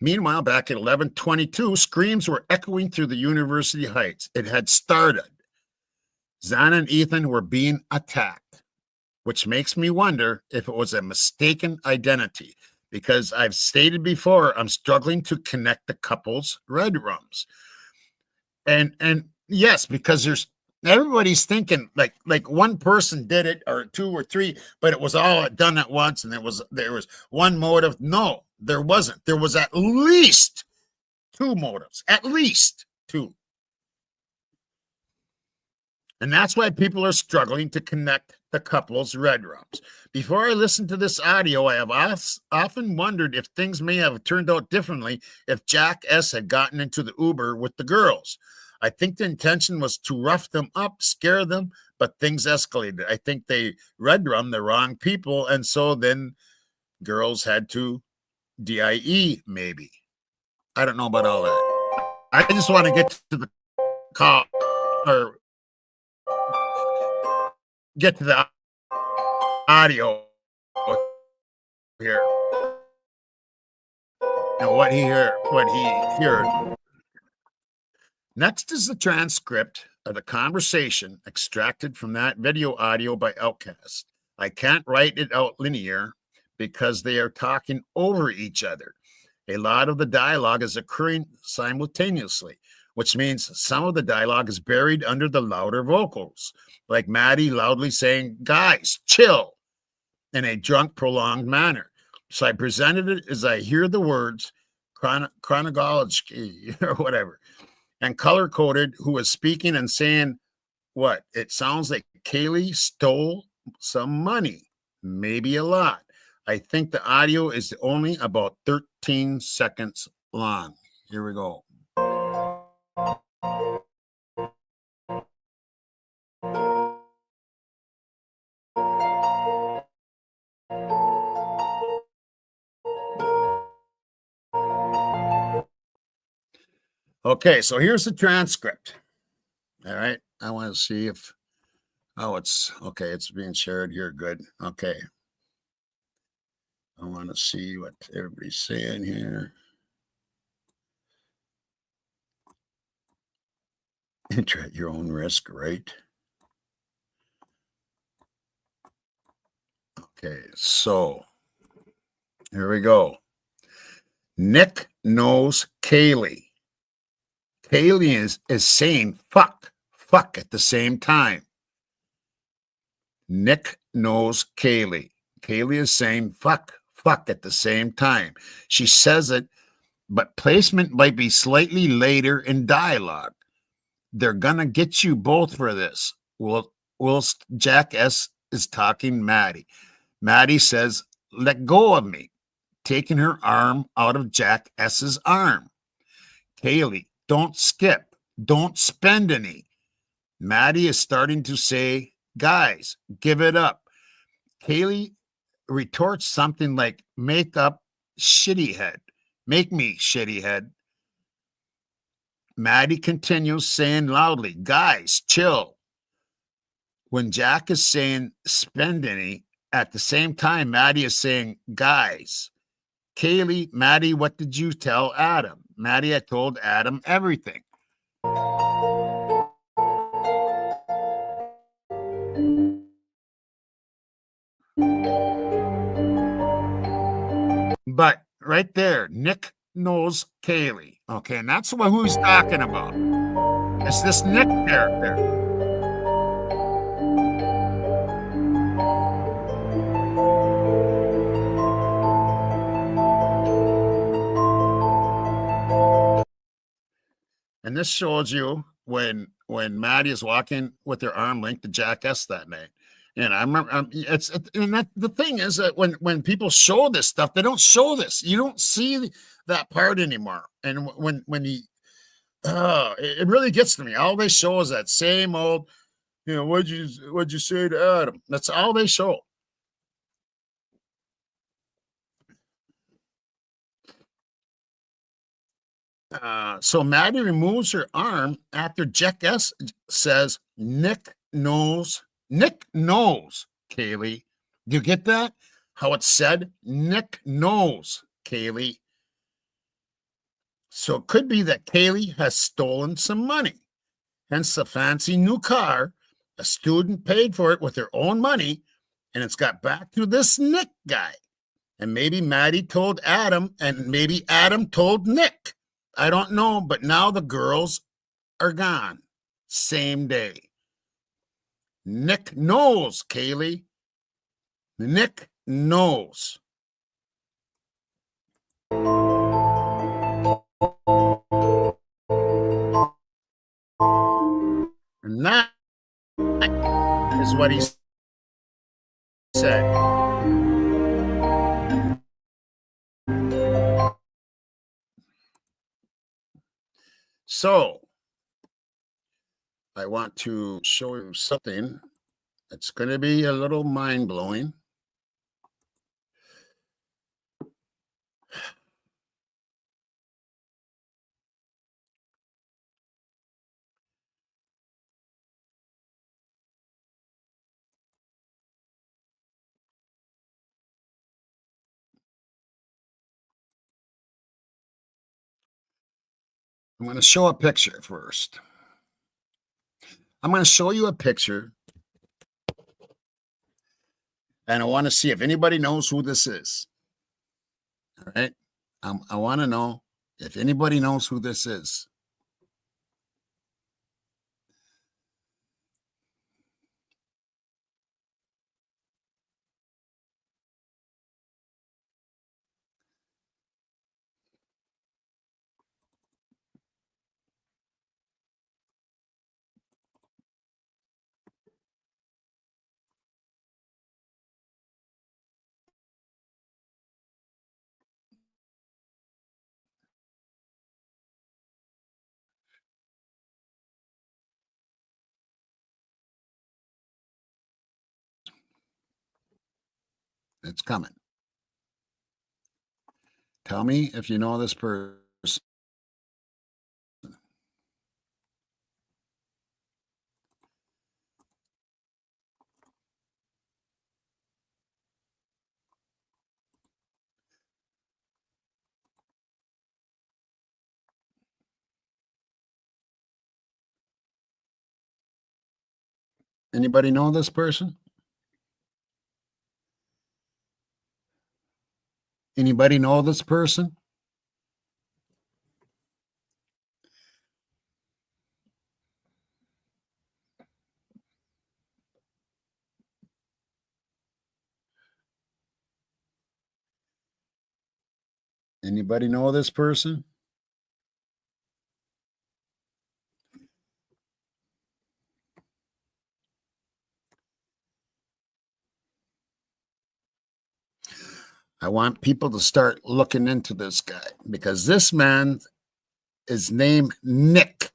meanwhile, back at 1122, screams were echoing through the University Heights. It had started. Zana and Ethan were being attacked, which makes me wonder if it was a mistaken identity, because I've stated before, I'm struggling to connect the couple's red rooms. And yes, because everybody's thinking like one person did it, or two or three, but it was all done at once, and there was one motive. No, there wasn't. There was at least two motives, at least two. And that's why people are struggling to connect the couple's red rooms. Before I listen to this audio, I have often wondered if things may have turned out differently if Jack S. had gotten into the Uber with the girls. I think the intention was to rough them up, scare them, but things escalated. I think they red room the wrong people, and so then girls had to DIE, maybe. I don't know about all that. I just want to get to the call or get to the audio here. And what he heard. Next is the transcript of the conversation extracted from that video audio by Outcast. I can't write it out linear because they are talking over each other. A lot of the dialogue is occurring simultaneously, which means some of the dialogue is buried under the louder vocals, like Maddie loudly saying, "Guys, chill," in a drunk, prolonged manner. So I presented it as I hear the words chronology or whatever, and color coded who was speaking and saying what? It sounds like Kaylee stole some money, maybe a lot. I think the audio is only about 13 seconds long. Here we go. Okay, so here's the transcript. All right, I want to see if, it's okay. It's being shared here. Good. Okay. I want to see what everybody's saying here. Enter at your own risk, right? Okay, so here we go. Nick knows Kaylee. Kaylee is saying fuck at the same time. Nick knows Kaylee. Kaylee is saying fuck at the same time. She says it, but placement might be slightly later in dialogue. They're gonna get you both for this. Whilst Jack S is talking Maddie. Maddie says, "Let go of me," taking her arm out of Jack S's arm. Kaylee, "Don't skip. Don't spend any." Maddie is starting to say, "Guys, give it up." Kaylee retorts something like, "Make up shitty head. Make me shitty head." Maddie continues saying loudly, "Guys, chill." When Jack is saying spend any, at the same time, Maddie is saying, "Guys." Kaylee, "Maddie, what did you tell Adam?" Maddie, "I told Adam everything." But right there, Nick knows Kaylee. Okay, and that's who he's talking about. It's this Nick character. And this shows you when Maddie is walking with her arm linked to Jack S that night. And I remember, and that the thing is that when people show this stuff, they don't show this. You don't see that part anymore. And when he, it really gets to me. All they show is that same old, what'd you say to Adam? That's all they show. So Maddie removes her arm after Jack S says, Nick knows, Kaylee. Do you get that? How it's said? Nick knows, Kaylee. So it could be that Kaylee has stolen some money. Hence the fancy new car. A student paid for it with her own money, and it's got back to this Nick guy. And maybe Maddie told Adam, and maybe Adam told Nick. I don't know, but now the girls are gone. Same day. Nick knows, Kaylee. Nick knows. And that is what he said. So, I want to show you something that's going to be a little mind-blowing. I'm going to show a picture first. I'm going to show you a picture, and I want to see if anybody knows who this is. All right? I want to know if anybody knows who this is. It's coming. Tell me if you know this person. Anybody know this person? Anybody know this person? Anybody know this person? I want people to start looking into this guy because this man is named Nick.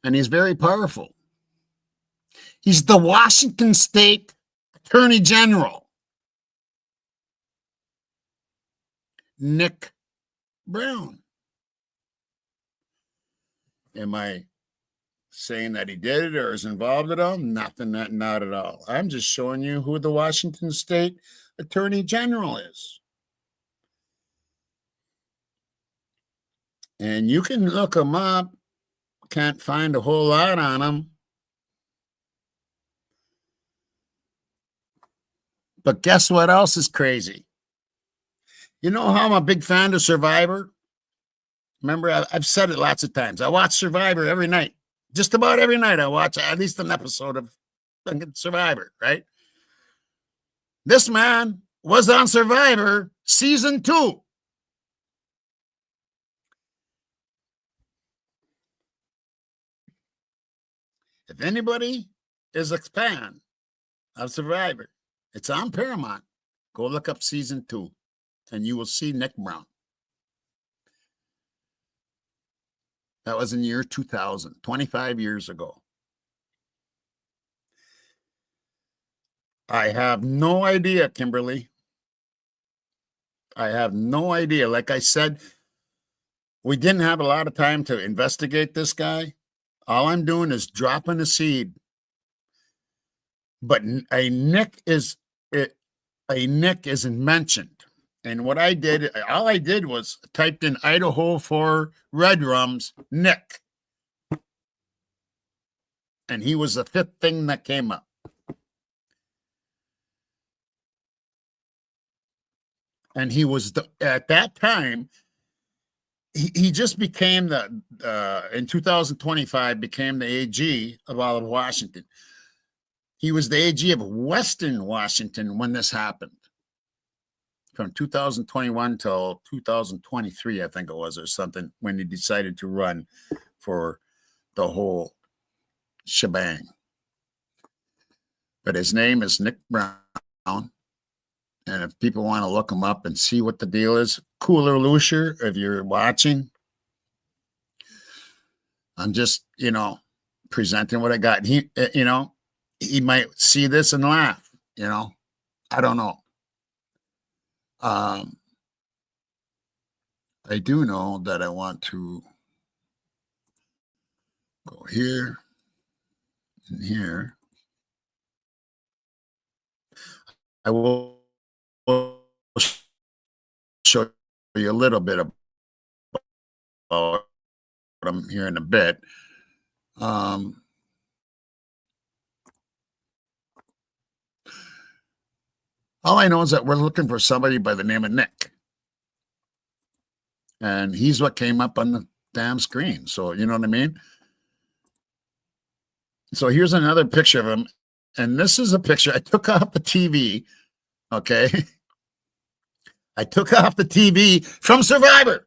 And he's very powerful. He's the Washington State Attorney General. Nick Brown. Am I saying that he did it or is involved at all? Nothing, not at all. I'm just showing you who the Washington State Attorney General is. And you can look him up. Can't find a whole lot on him. But guess what else is crazy? You know how I'm a big fan of Survivor? Remember, I've said it lots of times. I watch Survivor every night. Just about every night I watch at least an episode of Survivor, right? This man was on Survivor season 2. If anybody is a fan of Survivor, it's on Paramount. Go look up season 2 and you will see Nick Brown. That was in the year 2000, 25 years ago. I have no idea, Kimberly. I have no idea. Like I said, we didn't have a lot of time to investigate this guy. All I'm doing is dropping a seed. But a Nick isn't mentioned. And what I did, all I did was typed in Idaho for Red Rums, Nick. And he was the 5th thing that came up. And he was, at that time, he just became in 2025, became the AG of all of Washington. He was the AG of Western Washington when this happened. From 2021 till 2023, I think it was, or something, when he decided to run for the whole shebang. But his name is Nick Brown. And if people want to look him up and see what the deal is, Cooler Lucier, if you're watching, I'm just, presenting what I got. He, he might see this and laugh, I don't know. I do know that I want to go here and here. I will show you a little bit him here in a bit. All I know is that we're looking for somebody by the name of Nick. And he's what came up on the damn screen. So, you know what I mean? So here's another picture of him. And this is a picture I took off the TV. Okay. I took off the TV from Survivor.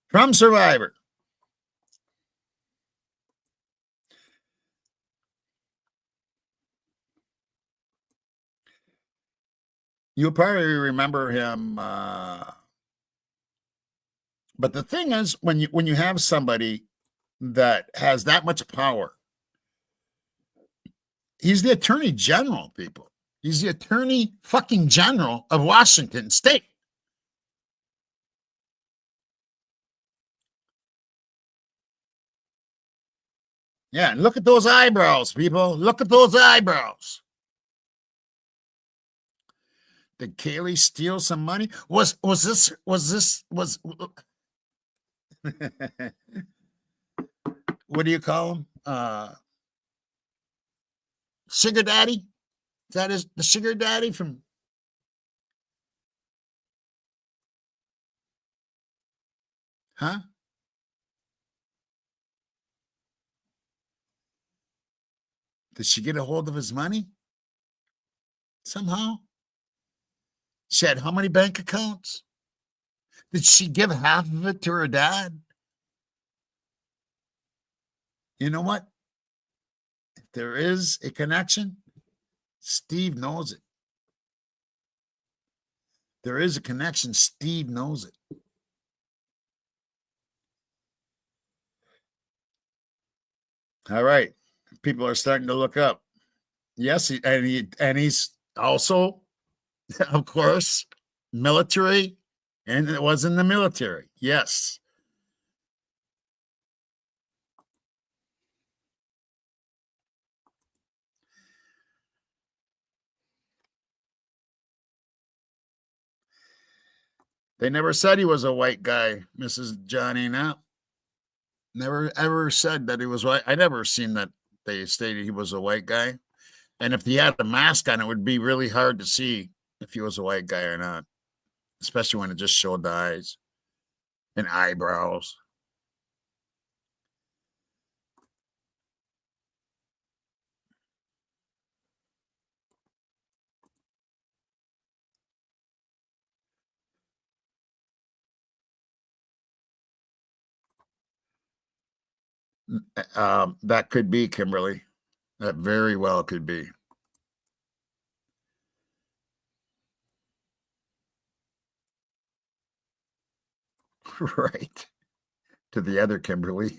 From Survivor. You'll probably remember him. But the thing is, when you have somebody that has that much power, he's the Attorney General, people. He's the Attorney fucking General of Washington State. Yeah, and look at those eyebrows, people. Look at those eyebrows. Did Kaylee steal some money? Was this what do you call him? Sugar daddy? Is that the sugar daddy from? Huh? Did she get a hold of his money? Somehow? She had how many bank accounts? Did she give half of it to her dad? You know what? If there is a connection, Steve knows it. There is a connection. Steve knows it. All right. People are starting to look up. Yes, he's also, of course, military, and it was in the military. Yes. They never said he was a white guy, Mrs. Johnny. Now, never ever said that he was white. I never seen that they stated he was a white guy. And if he had a mask on, it would be really hard to see if he was a white guy or not, especially when it just showed the eyes and eyebrows. That could be Kimberly. That very well could be. Right. To the other Kimberly.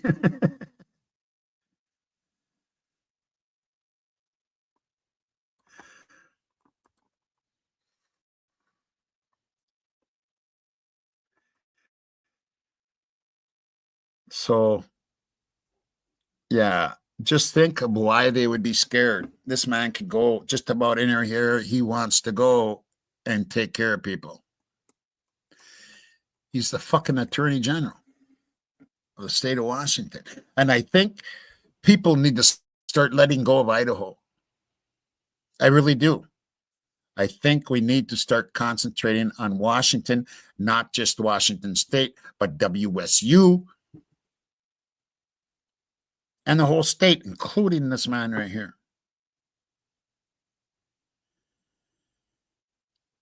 So, yeah, just think of why they would be scared. This man could go just about anywhere he wants to go and take care of people. He's the fucking Attorney General of the state of Washington. And I think people need to start letting go of Idaho. I really do. I think we need to start concentrating on Washington, not just Washington State, but WSU and the whole state, including this man right here.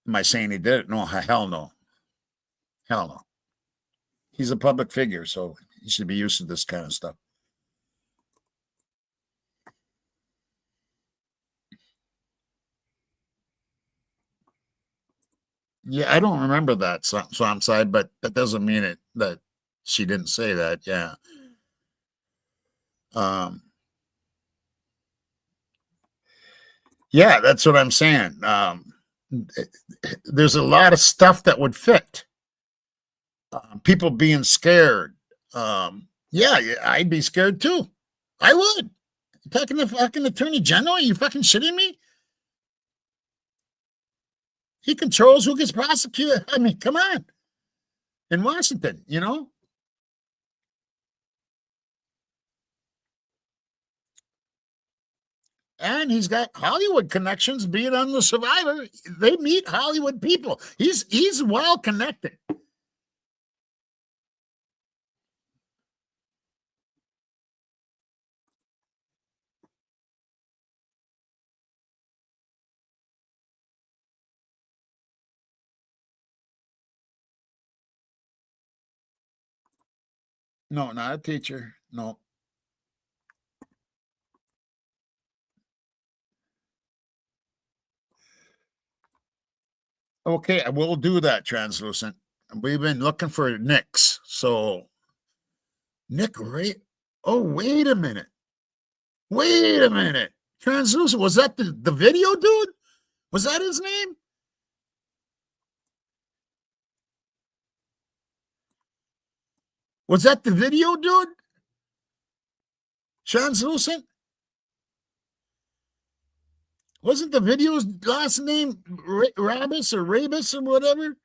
Am I saying he did it? No, hell no. Hell no. He's a public figure, so he should be used to this kind of stuff. Yeah, I don't remember that swamp side, but that doesn't mean it that she didn't say that. Yeah. Yeah, that's what I'm saying. There's a lot of stuff that would fit. People being scared. Yeah, I'd be scared too. I would. Talking to fucking Attorney General? Are you fucking shitting me? He controls who gets prosecuted. I mean, come on. in Washington, you know? And he's got Hollywood connections, being on The Survivor. They meet Hollywood people. He's well connected. No, not a teacher. No. Okay, I will do that, Translucent. We've been looking for Nick's. So, Nick Ray. Oh, wait a minute. Wait a minute. Translucent. Was that the video dude? Was that his name? Was that the video dude? Translucent? Wasn't the video's last name Rabus or Rabus or whatever?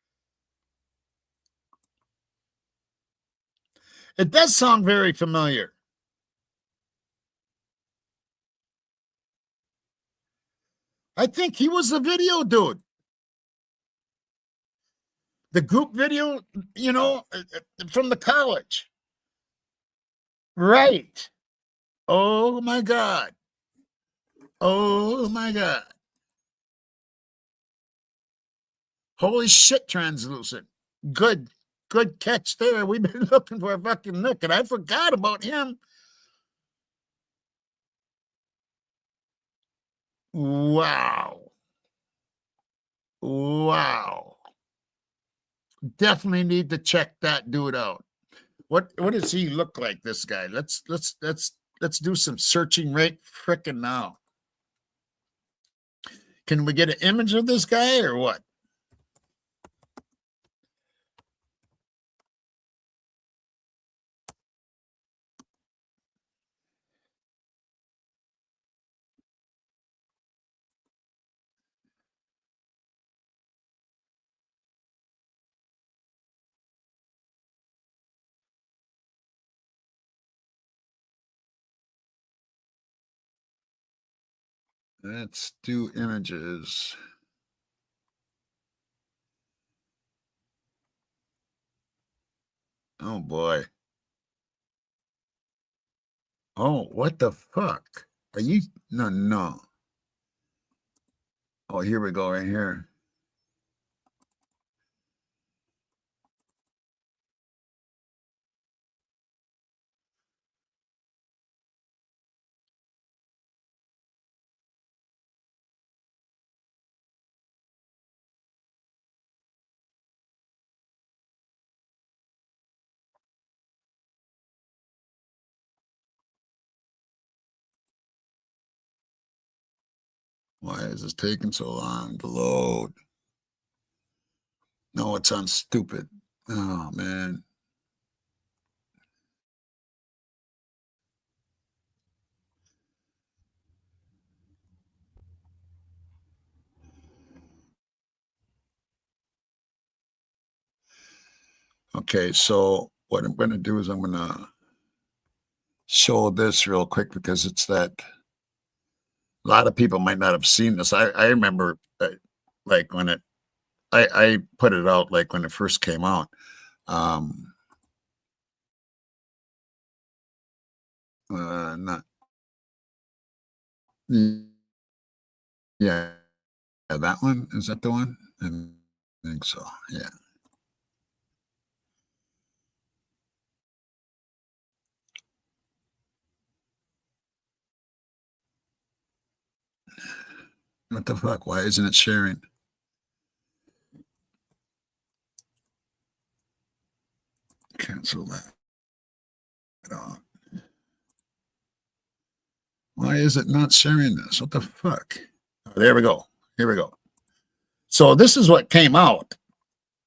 It does sound very familiar. I think he was the video dude. The group video, you know, from the college. Right. Oh, my God. Oh, my God. Holy shit, Translucent. Good catch there. We've been looking for a fucking Nick, and I forgot about him. Wow. Wow. Definitely need to check that dude out. What does he look like, this guy? Let's do some searching right frickin' now. Can we get an image of this guy or what? Let's do images. Oh, boy. Oh, what the fuck? Are you? No. Oh, here we go, right here. Why is this taking so long to load? No, it's on stupid. Oh, man. Okay, so what I'm going to do is I'm going to show this real quick because it's that a lot of people might not have seen this. I remember like when I put it out like when it first came out. Not yeah, that one, is that the one? I think so. Yeah. What the fuck? Why isn't it sharing? Cancel that. Why is it not sharing this? What the fuck? Oh, there we go. Here we go. So this is what came out.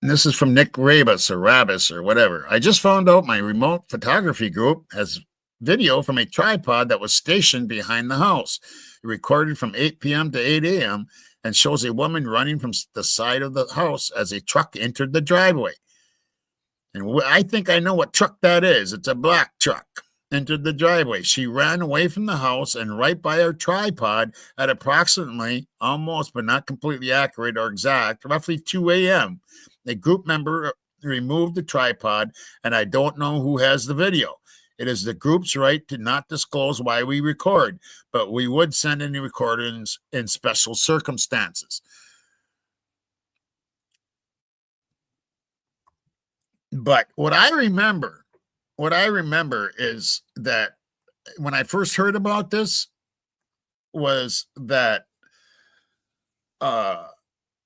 And this is from Nick Rabus or Rabus or whatever. I just found out my remote photography group has video from a tripod that was stationed behind the house. It recorded from 8 p.m. to 8 a.m. and shows a woman running from the side of the house as a truck entered the driveway. And I think I know what truck that is. It's a black truck. Entered the driveway. She ran away from the house and right by her tripod at approximately, almost but not completely accurate or exact, roughly 2 a.m. A group member removed the tripod, and I don't know who has the video. It is the group's right to not disclose why we record, but we would send any recordings in special circumstances. But what I remember is that when I first heard about this was that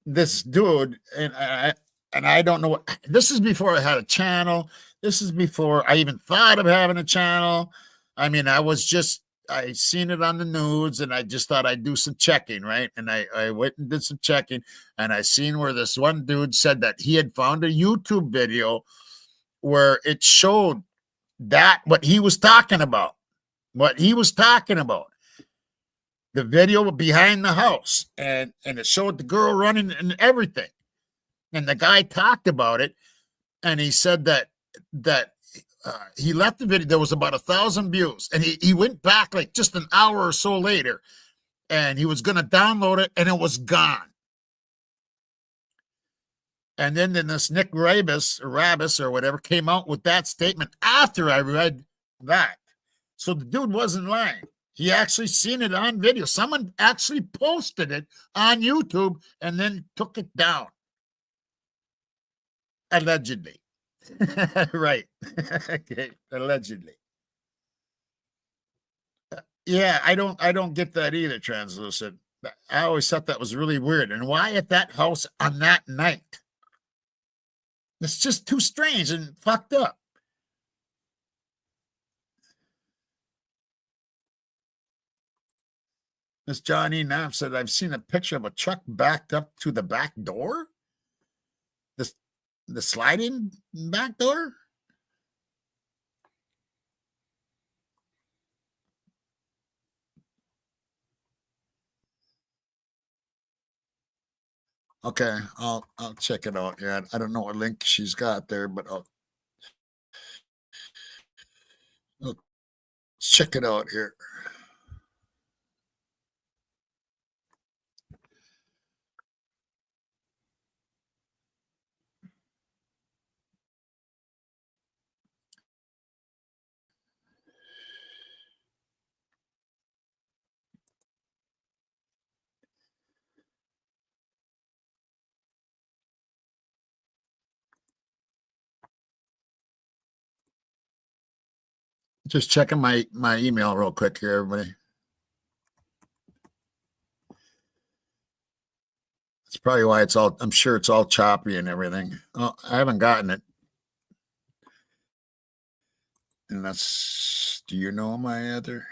this dude, and I don't know what, this is before I had a channel. This is before I even thought of having a channel. I mean, I seen it on the news and I just thought I'd do some checking, right? And I went and did some checking and I seen where this one dude said that he had found a YouTube video where it showed that what he was talking about. The video behind the house, and it showed the girl running and everything. And the guy talked about it, and he said that he left the video. There was about 1,000 views, and he went back like just an hour or so later, and he was going to download it, and it was gone. And then this Nick Rabis or whatever came out with that statement after I read that. So the dude wasn't lying. He actually seen it on video. Someone actually posted it on YouTube and then took it down. Allegedly. Right. Okay. Allegedly. Yeah, I don't get that either, Translucent. I always thought that was really weird. And why at that house on that night? It's just too strange and fucked up. Miss Johnny Knapp said, I've seen a picture of a truck backed up to the back door. The sliding back door? Okay, I'll check it out. Yeah, I don't know what link she's got there, but I'll check it out here. Just checking my email real quick here, everybody. That's probably why I'm sure it's all choppy and everything. Oh, I haven't gotten it. And do you know my other?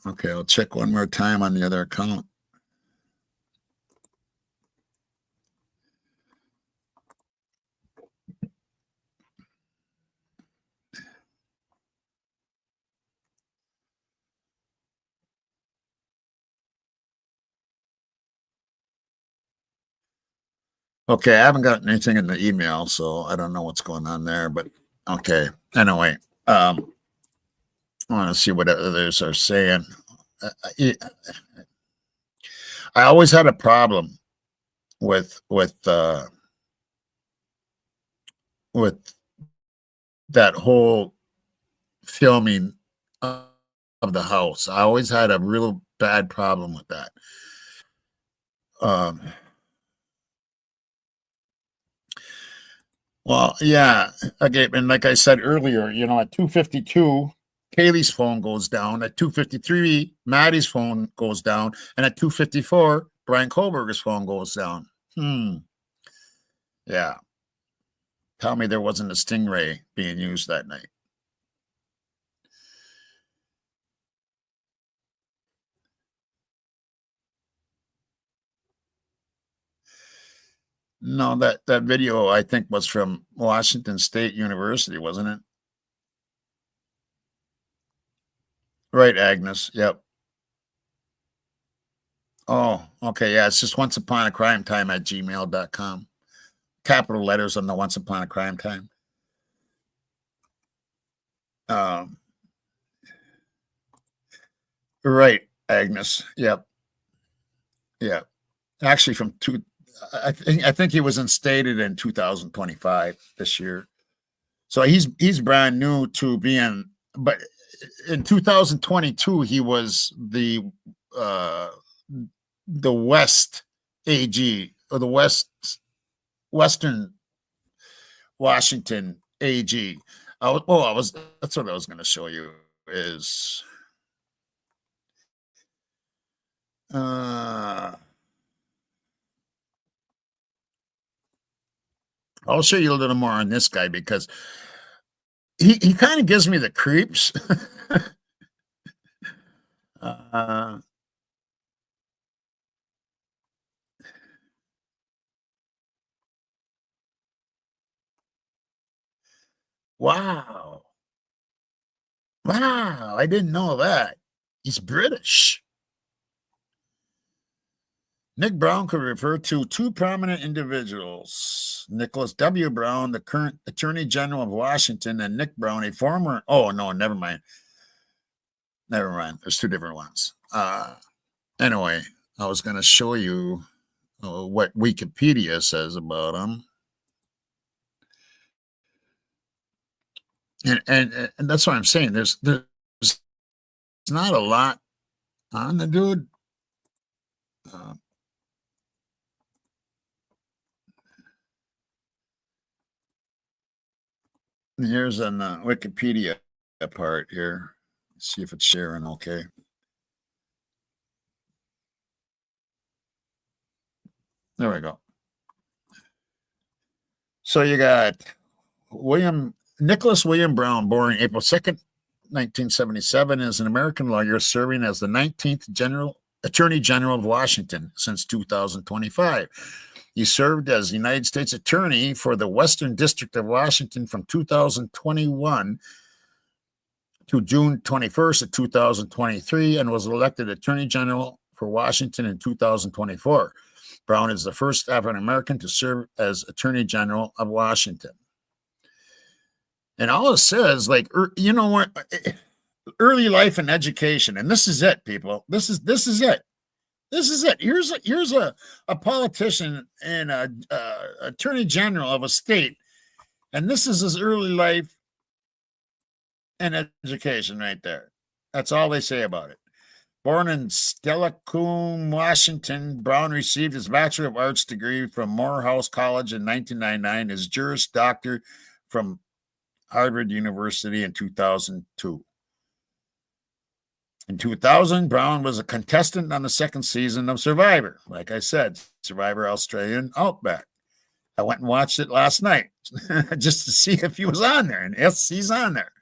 Okay, I'll check one more time on the other account. Okay, I haven't gotten anything in the email, so I don't know what's going on there, but okay. Anyway, I want to see what others are saying. I always had a problem with that whole filming of the house. I always had a real bad problem with that. Well, yeah. Okay, and like I said earlier, at 2:52, Kaylee's phone goes down. At 2:53, Maddie's phone goes down, and at 2:54, Brian Kohberger's phone goes down. Yeah. Tell me there wasn't a Stingray being used that night. No, that video I think was from Washington State University, wasn't it? Right, Agnes. Yep. Oh, okay. Yeah, it's just once upon a crime time at gmail.com. Capital letters on the once upon a crime time. Right, Agnes. Yep. Yeah. Actually I think he was instated in 2025 this year. So he's brand new to being, but in 2022 he was the West AG, or the Western Washington AG. That's what I was going to show you is I'll show you a little more on this guy because he kind of gives me the creeps. Wow. Wow, I didn't know that. He's British. Nick Brown could refer to two prominent individuals, Nicholas W. Brown, the current Attorney General of Washington, and Nick Brown, a former, oh, no, never mind. Never mind. There's two different ones. Anyway, I was going to show you what Wikipedia says about him. And that's what I'm saying. There's not a lot on the dude. Here's on the Wikipedia part here. Let's see if it's sharing okay. There we go. So you got Nicholas William Brown, born April 2nd, 1977, is an American lawyer serving as the 19th Attorney General of Washington since 2025. He served as United States Attorney for the Western District of Washington from 2021 to June 21st of 2023 and was elected Attorney General for Washington in 2024. Brown is the first African American to serve as Attorney General of Washington. And all it says, like, you know what, early life and education, and this is it, people. This is it. This is it. Here's a politician and a attorney general of a state, and this is his early life and education right there. That's all they say about it. Born in Steilacoom, Washington, Brown received his Bachelor of Arts degree from Morehouse College in 1999, his Juris Doctor from Harvard University in 2002. In 2000, Brown was a contestant on the second season of Survivor. Like I said, Survivor Australian Outback. I went and watched it last night just to see if he was on there. And yes, he's on there.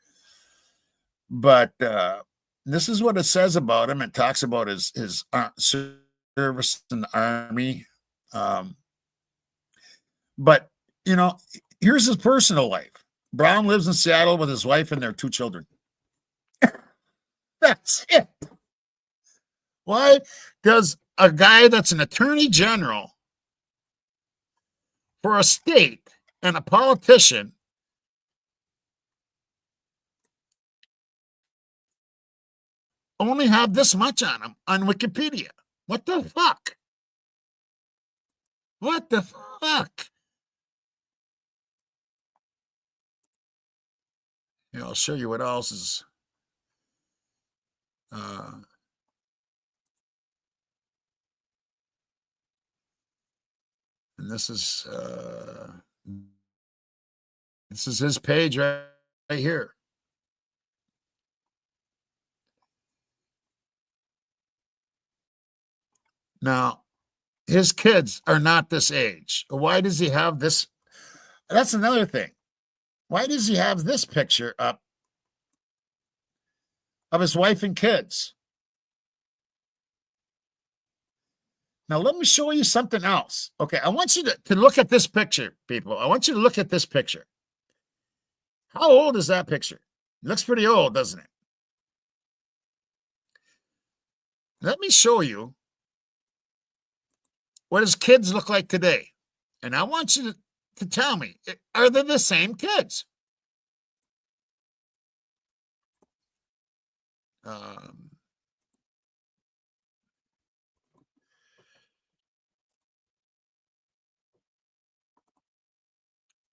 But this is what it says about him. It talks about his service in the Army. But, you know, here's his personal life. Brown lives in Seattle with his wife and their two children. That's it. Why does a guy that's an attorney general for a state and a politician only have this much on him on Wikipedia? What the fuck? What the fuck? Yeah, I'll show you what else is. And this is his page right here. Now, his kids are not this age. Why does he have this? That's another thing. Why does he have this picture up of his wife and kids? Now, let me show you something else. Okay, I want you to look at this picture, people. I want you to look at this picture. How old is that picture? It looks pretty old, doesn't it? Let me show you what his kids look like today. And I want you to tell me, are they the same kids?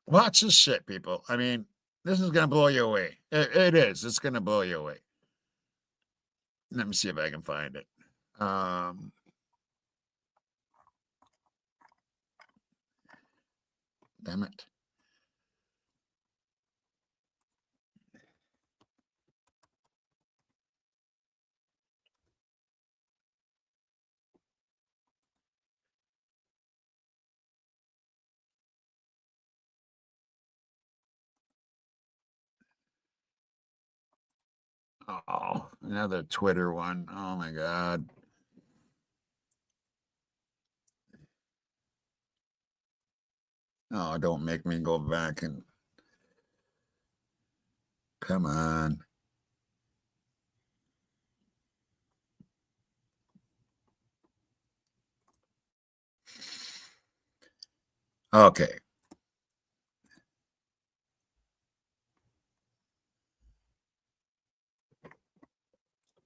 Watch this shit, people. I mean, this is going to blow you away. It is. It's going to blow you away. Let me see if I can find it. Damn it. Oh, another Twitter one. Oh my God. Oh, don't make me go back and come on. Okay.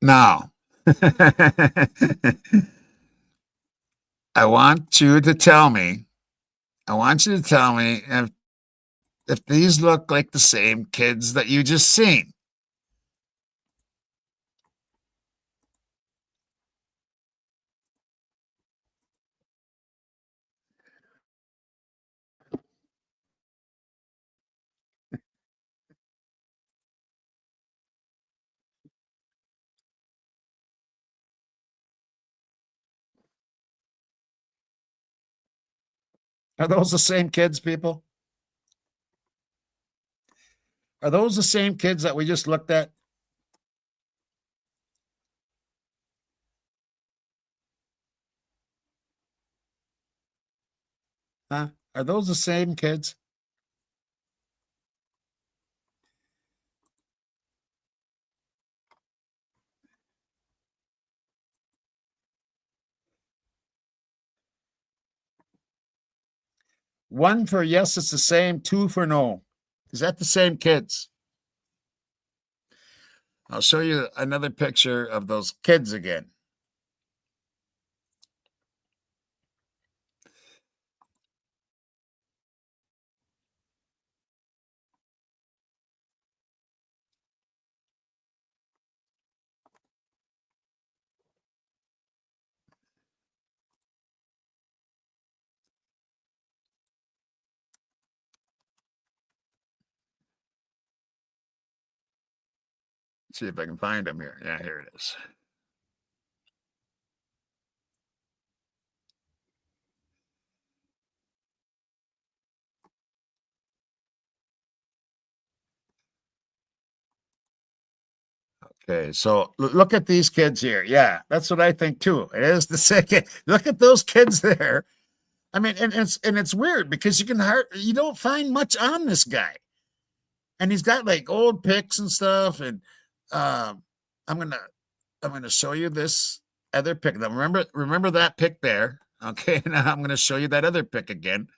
Now, I want you to tell me if these look like the same kids that you just seen. Are those the same kids, people? Are those the same kids that we just looked at? Huh? Are those the same kids? One for yes, it's the same. Two for no. Is that the same kids? I'll show you another picture of those kids again. See if I can find them here. Yeah, here it is. Okay, so look at these kids here. Yeah, that's what I think too. It is the second. Look at those kids there. I mean, and it's weird because you don't find much on this guy, and he's got like old pics and stuff. And I'm gonna show you this other pic. Now remember that pic there. Okay, now I'm gonna show you that other pic again.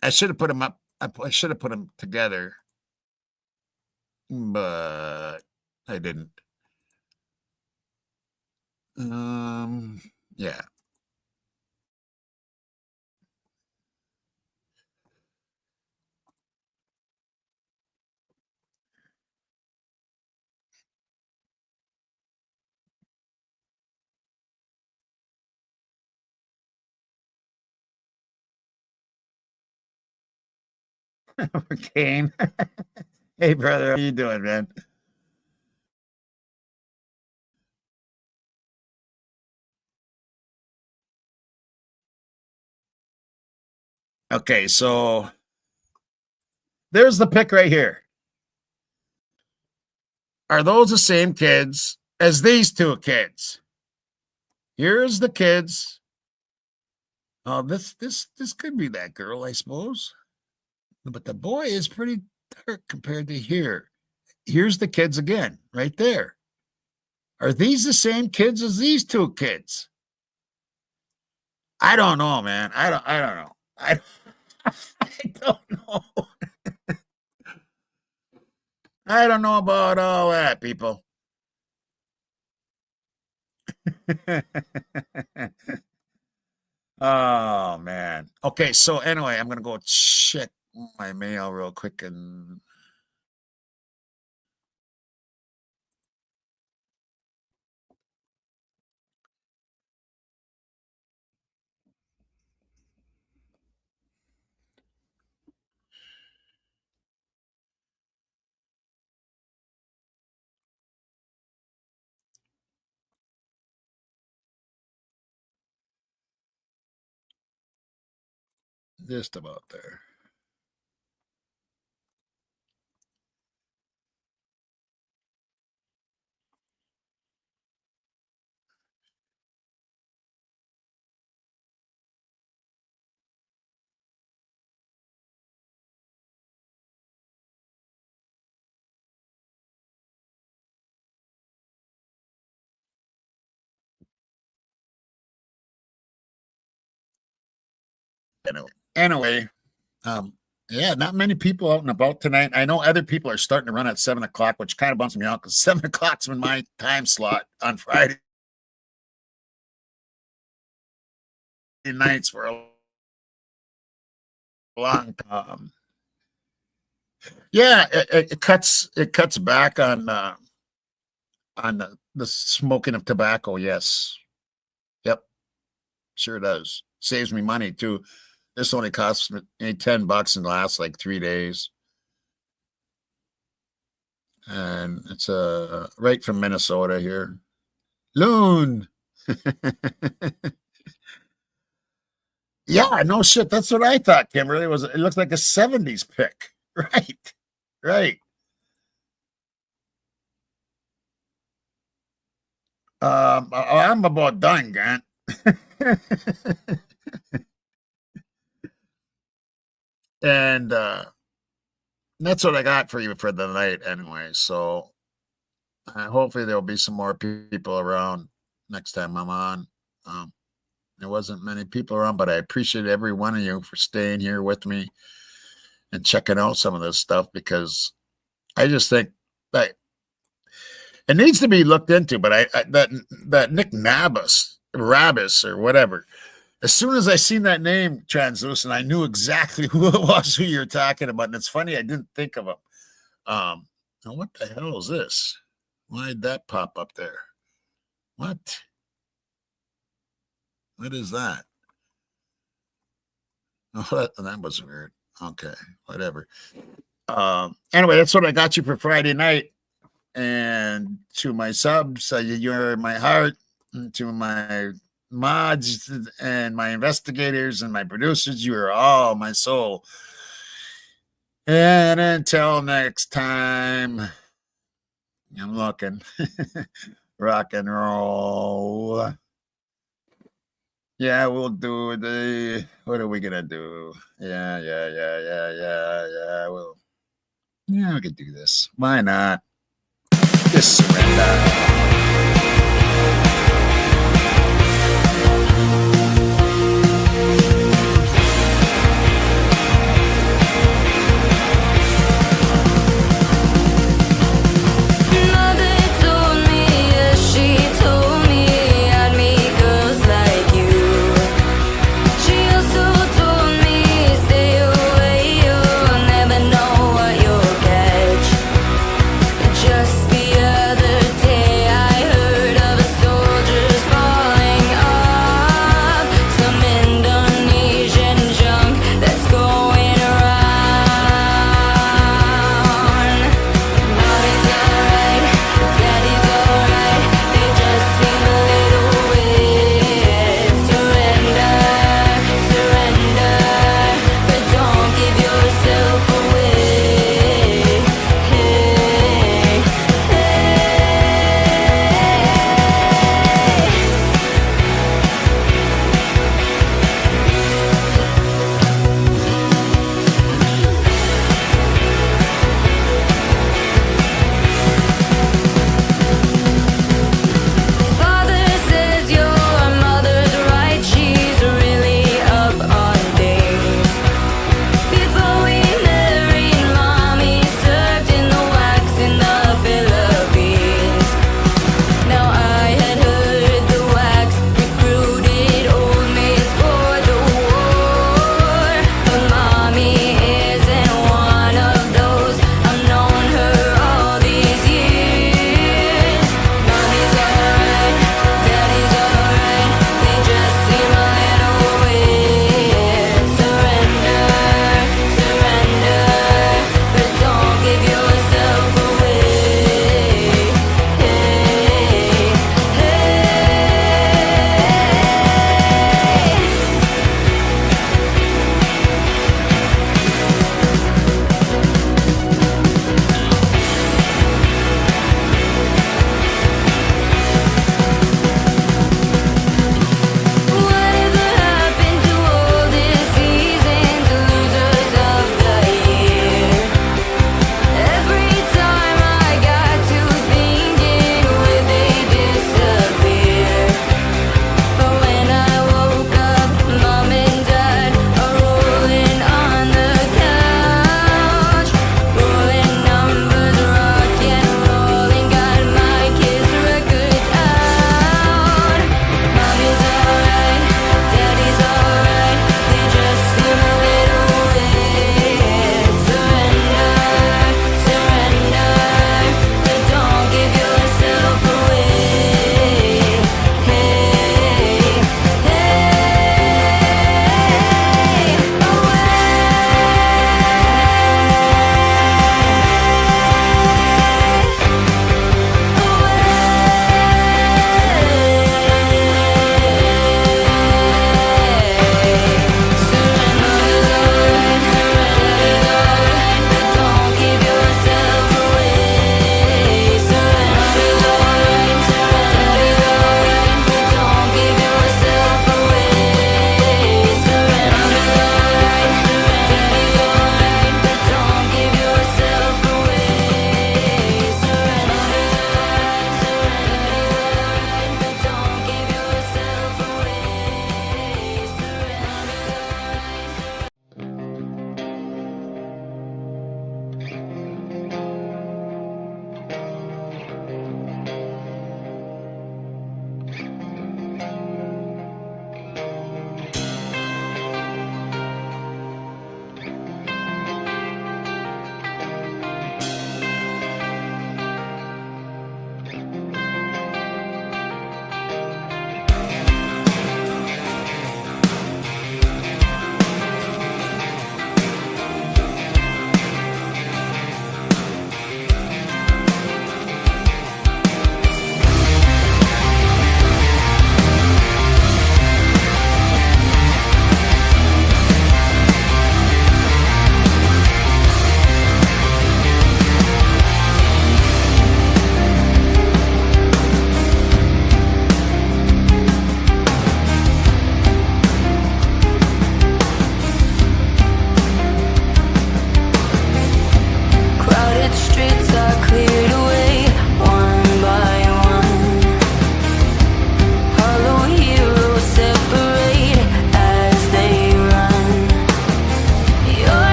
I should have put them up. I should have put them together, but I didn't. Yeah. Kane. Hey, brother, how you doing, man? Okay, so there's the pic right here. Are those the same kids as these two kids? Here's the kids. Oh, this could be that girl, I suppose. But the boy is pretty dark compared to here. Here's the kids again, right there. Are these the same kids as these two kids? I don't know, man. I don't know. I don't know. I don't know about all that, people. Oh, man. Okay, so anyway, I'm going to go check my mail real quick and... Just about there. Anyway, yeah, not many people out and about tonight. I know other people are starting to run at 7 o'clock, which kind of bumps me out because 7 o'clock's been my time slot on Friday nights for a long time. Yeah, it cuts back on the smoking of tobacco. Yes, yep, sure does. Saves me money too. This only costs me $10 and lasts like 3 days. And it's right from Minnesota here. Loon. Yeah, no shit. That's what I thought, Kimberly. It looks like a 70s pick. Right. Right. I'm about done, Grant. And that's what I got for you for the night anyway. So hopefully there'll be some more people around next time I'm on. There wasn't many people around, but I appreciate every one of you for staying here with me and checking out some of this stuff, because I just think that it needs to be looked into. But that Nick Rabus or whatever, as soon as I seen that name translucent, I knew exactly who it was, who you're talking about. And it's funny, I didn't think of him. Now what the hell is this? Why did that pop up there? What? What is that? Oh, that was weird. Okay, whatever. Anyway, that's what I got you for Friday night. And to my subs, you're in my heart. And to my mods and my investigators and my producers, you are all my soul. And until next time, I'm looking. Rock and roll. Yeah, we'll do what are we gonna do? Yeah. We could do this. Why not? Just surrender. Just the other day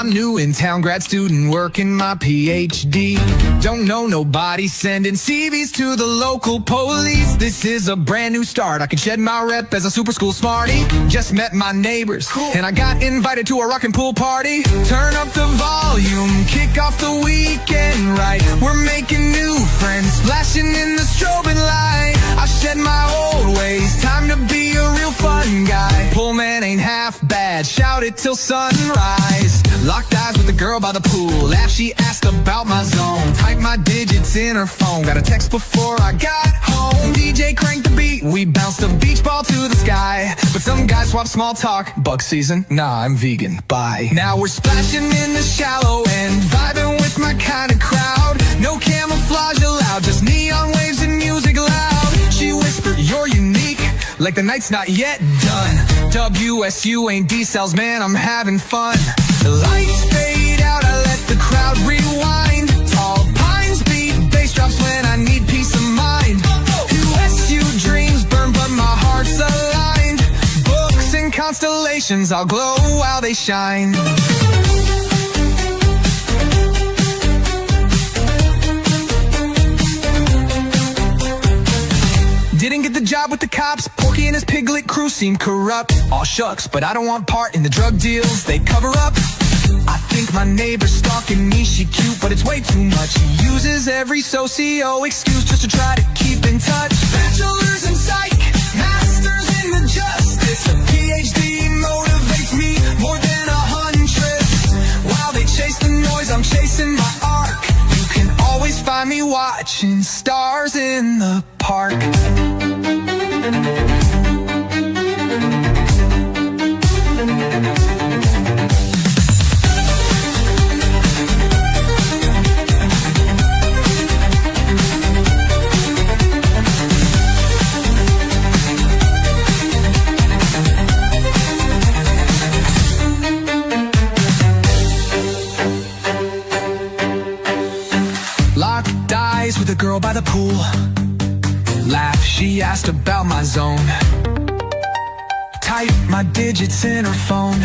I'm new in town, grad student working my PhD. Don't know nobody, sending CVs to the local police. This is a brand new start, I can shed my rep as a super school smarty. Just met my neighbors, and I got invited to a rockin' pool party. Turn up the volume, kick off the weekend right. We're making new friends, splashing in the strobing light. I shed my old ways, time to be a real fun guy. Pullman ain't half bad, shout it till sunrise. Locked eyes with the girl by the pool, laugh, she asked about my zone. Type my digits in her phone, got a text before I got home. DJ cranked the beat, we bounced a beach ball to the sky. But some guys swap small talk, bug season, nah, I'm vegan, bye. Now we're splashing in the shallow and vibing with my kind of crowd. No camouflage allowed, just neon waves and music loud. She whispered, you're unique, like the night's not yet done. WSU ain't D-cells, man, I'm having fun. The lights fade out, I let the crowd rewind. Tall pines beat bass drops when I need peace of mind. USU dreams burn, but my heart's aligned. Books and constellations, I'll glow while they shine. Didn't get the job with the cops, Porky and his piglet crew seem corrupt. Aw shucks, but I don't want part in the drug deals they cover up. I think my neighbor's stalking me, she cute, but it's way too much. She uses every socio excuse just to try to keep in touch. Bachelor's in psych, master's in the justice. A PhD motivates me more than 100. While they chase the noise, I'm chasing my arc. You can always find me watching stars in the park. Locked eyes with a girl by the pool. Laugh, she asked about my zone. Type my digits in her phone.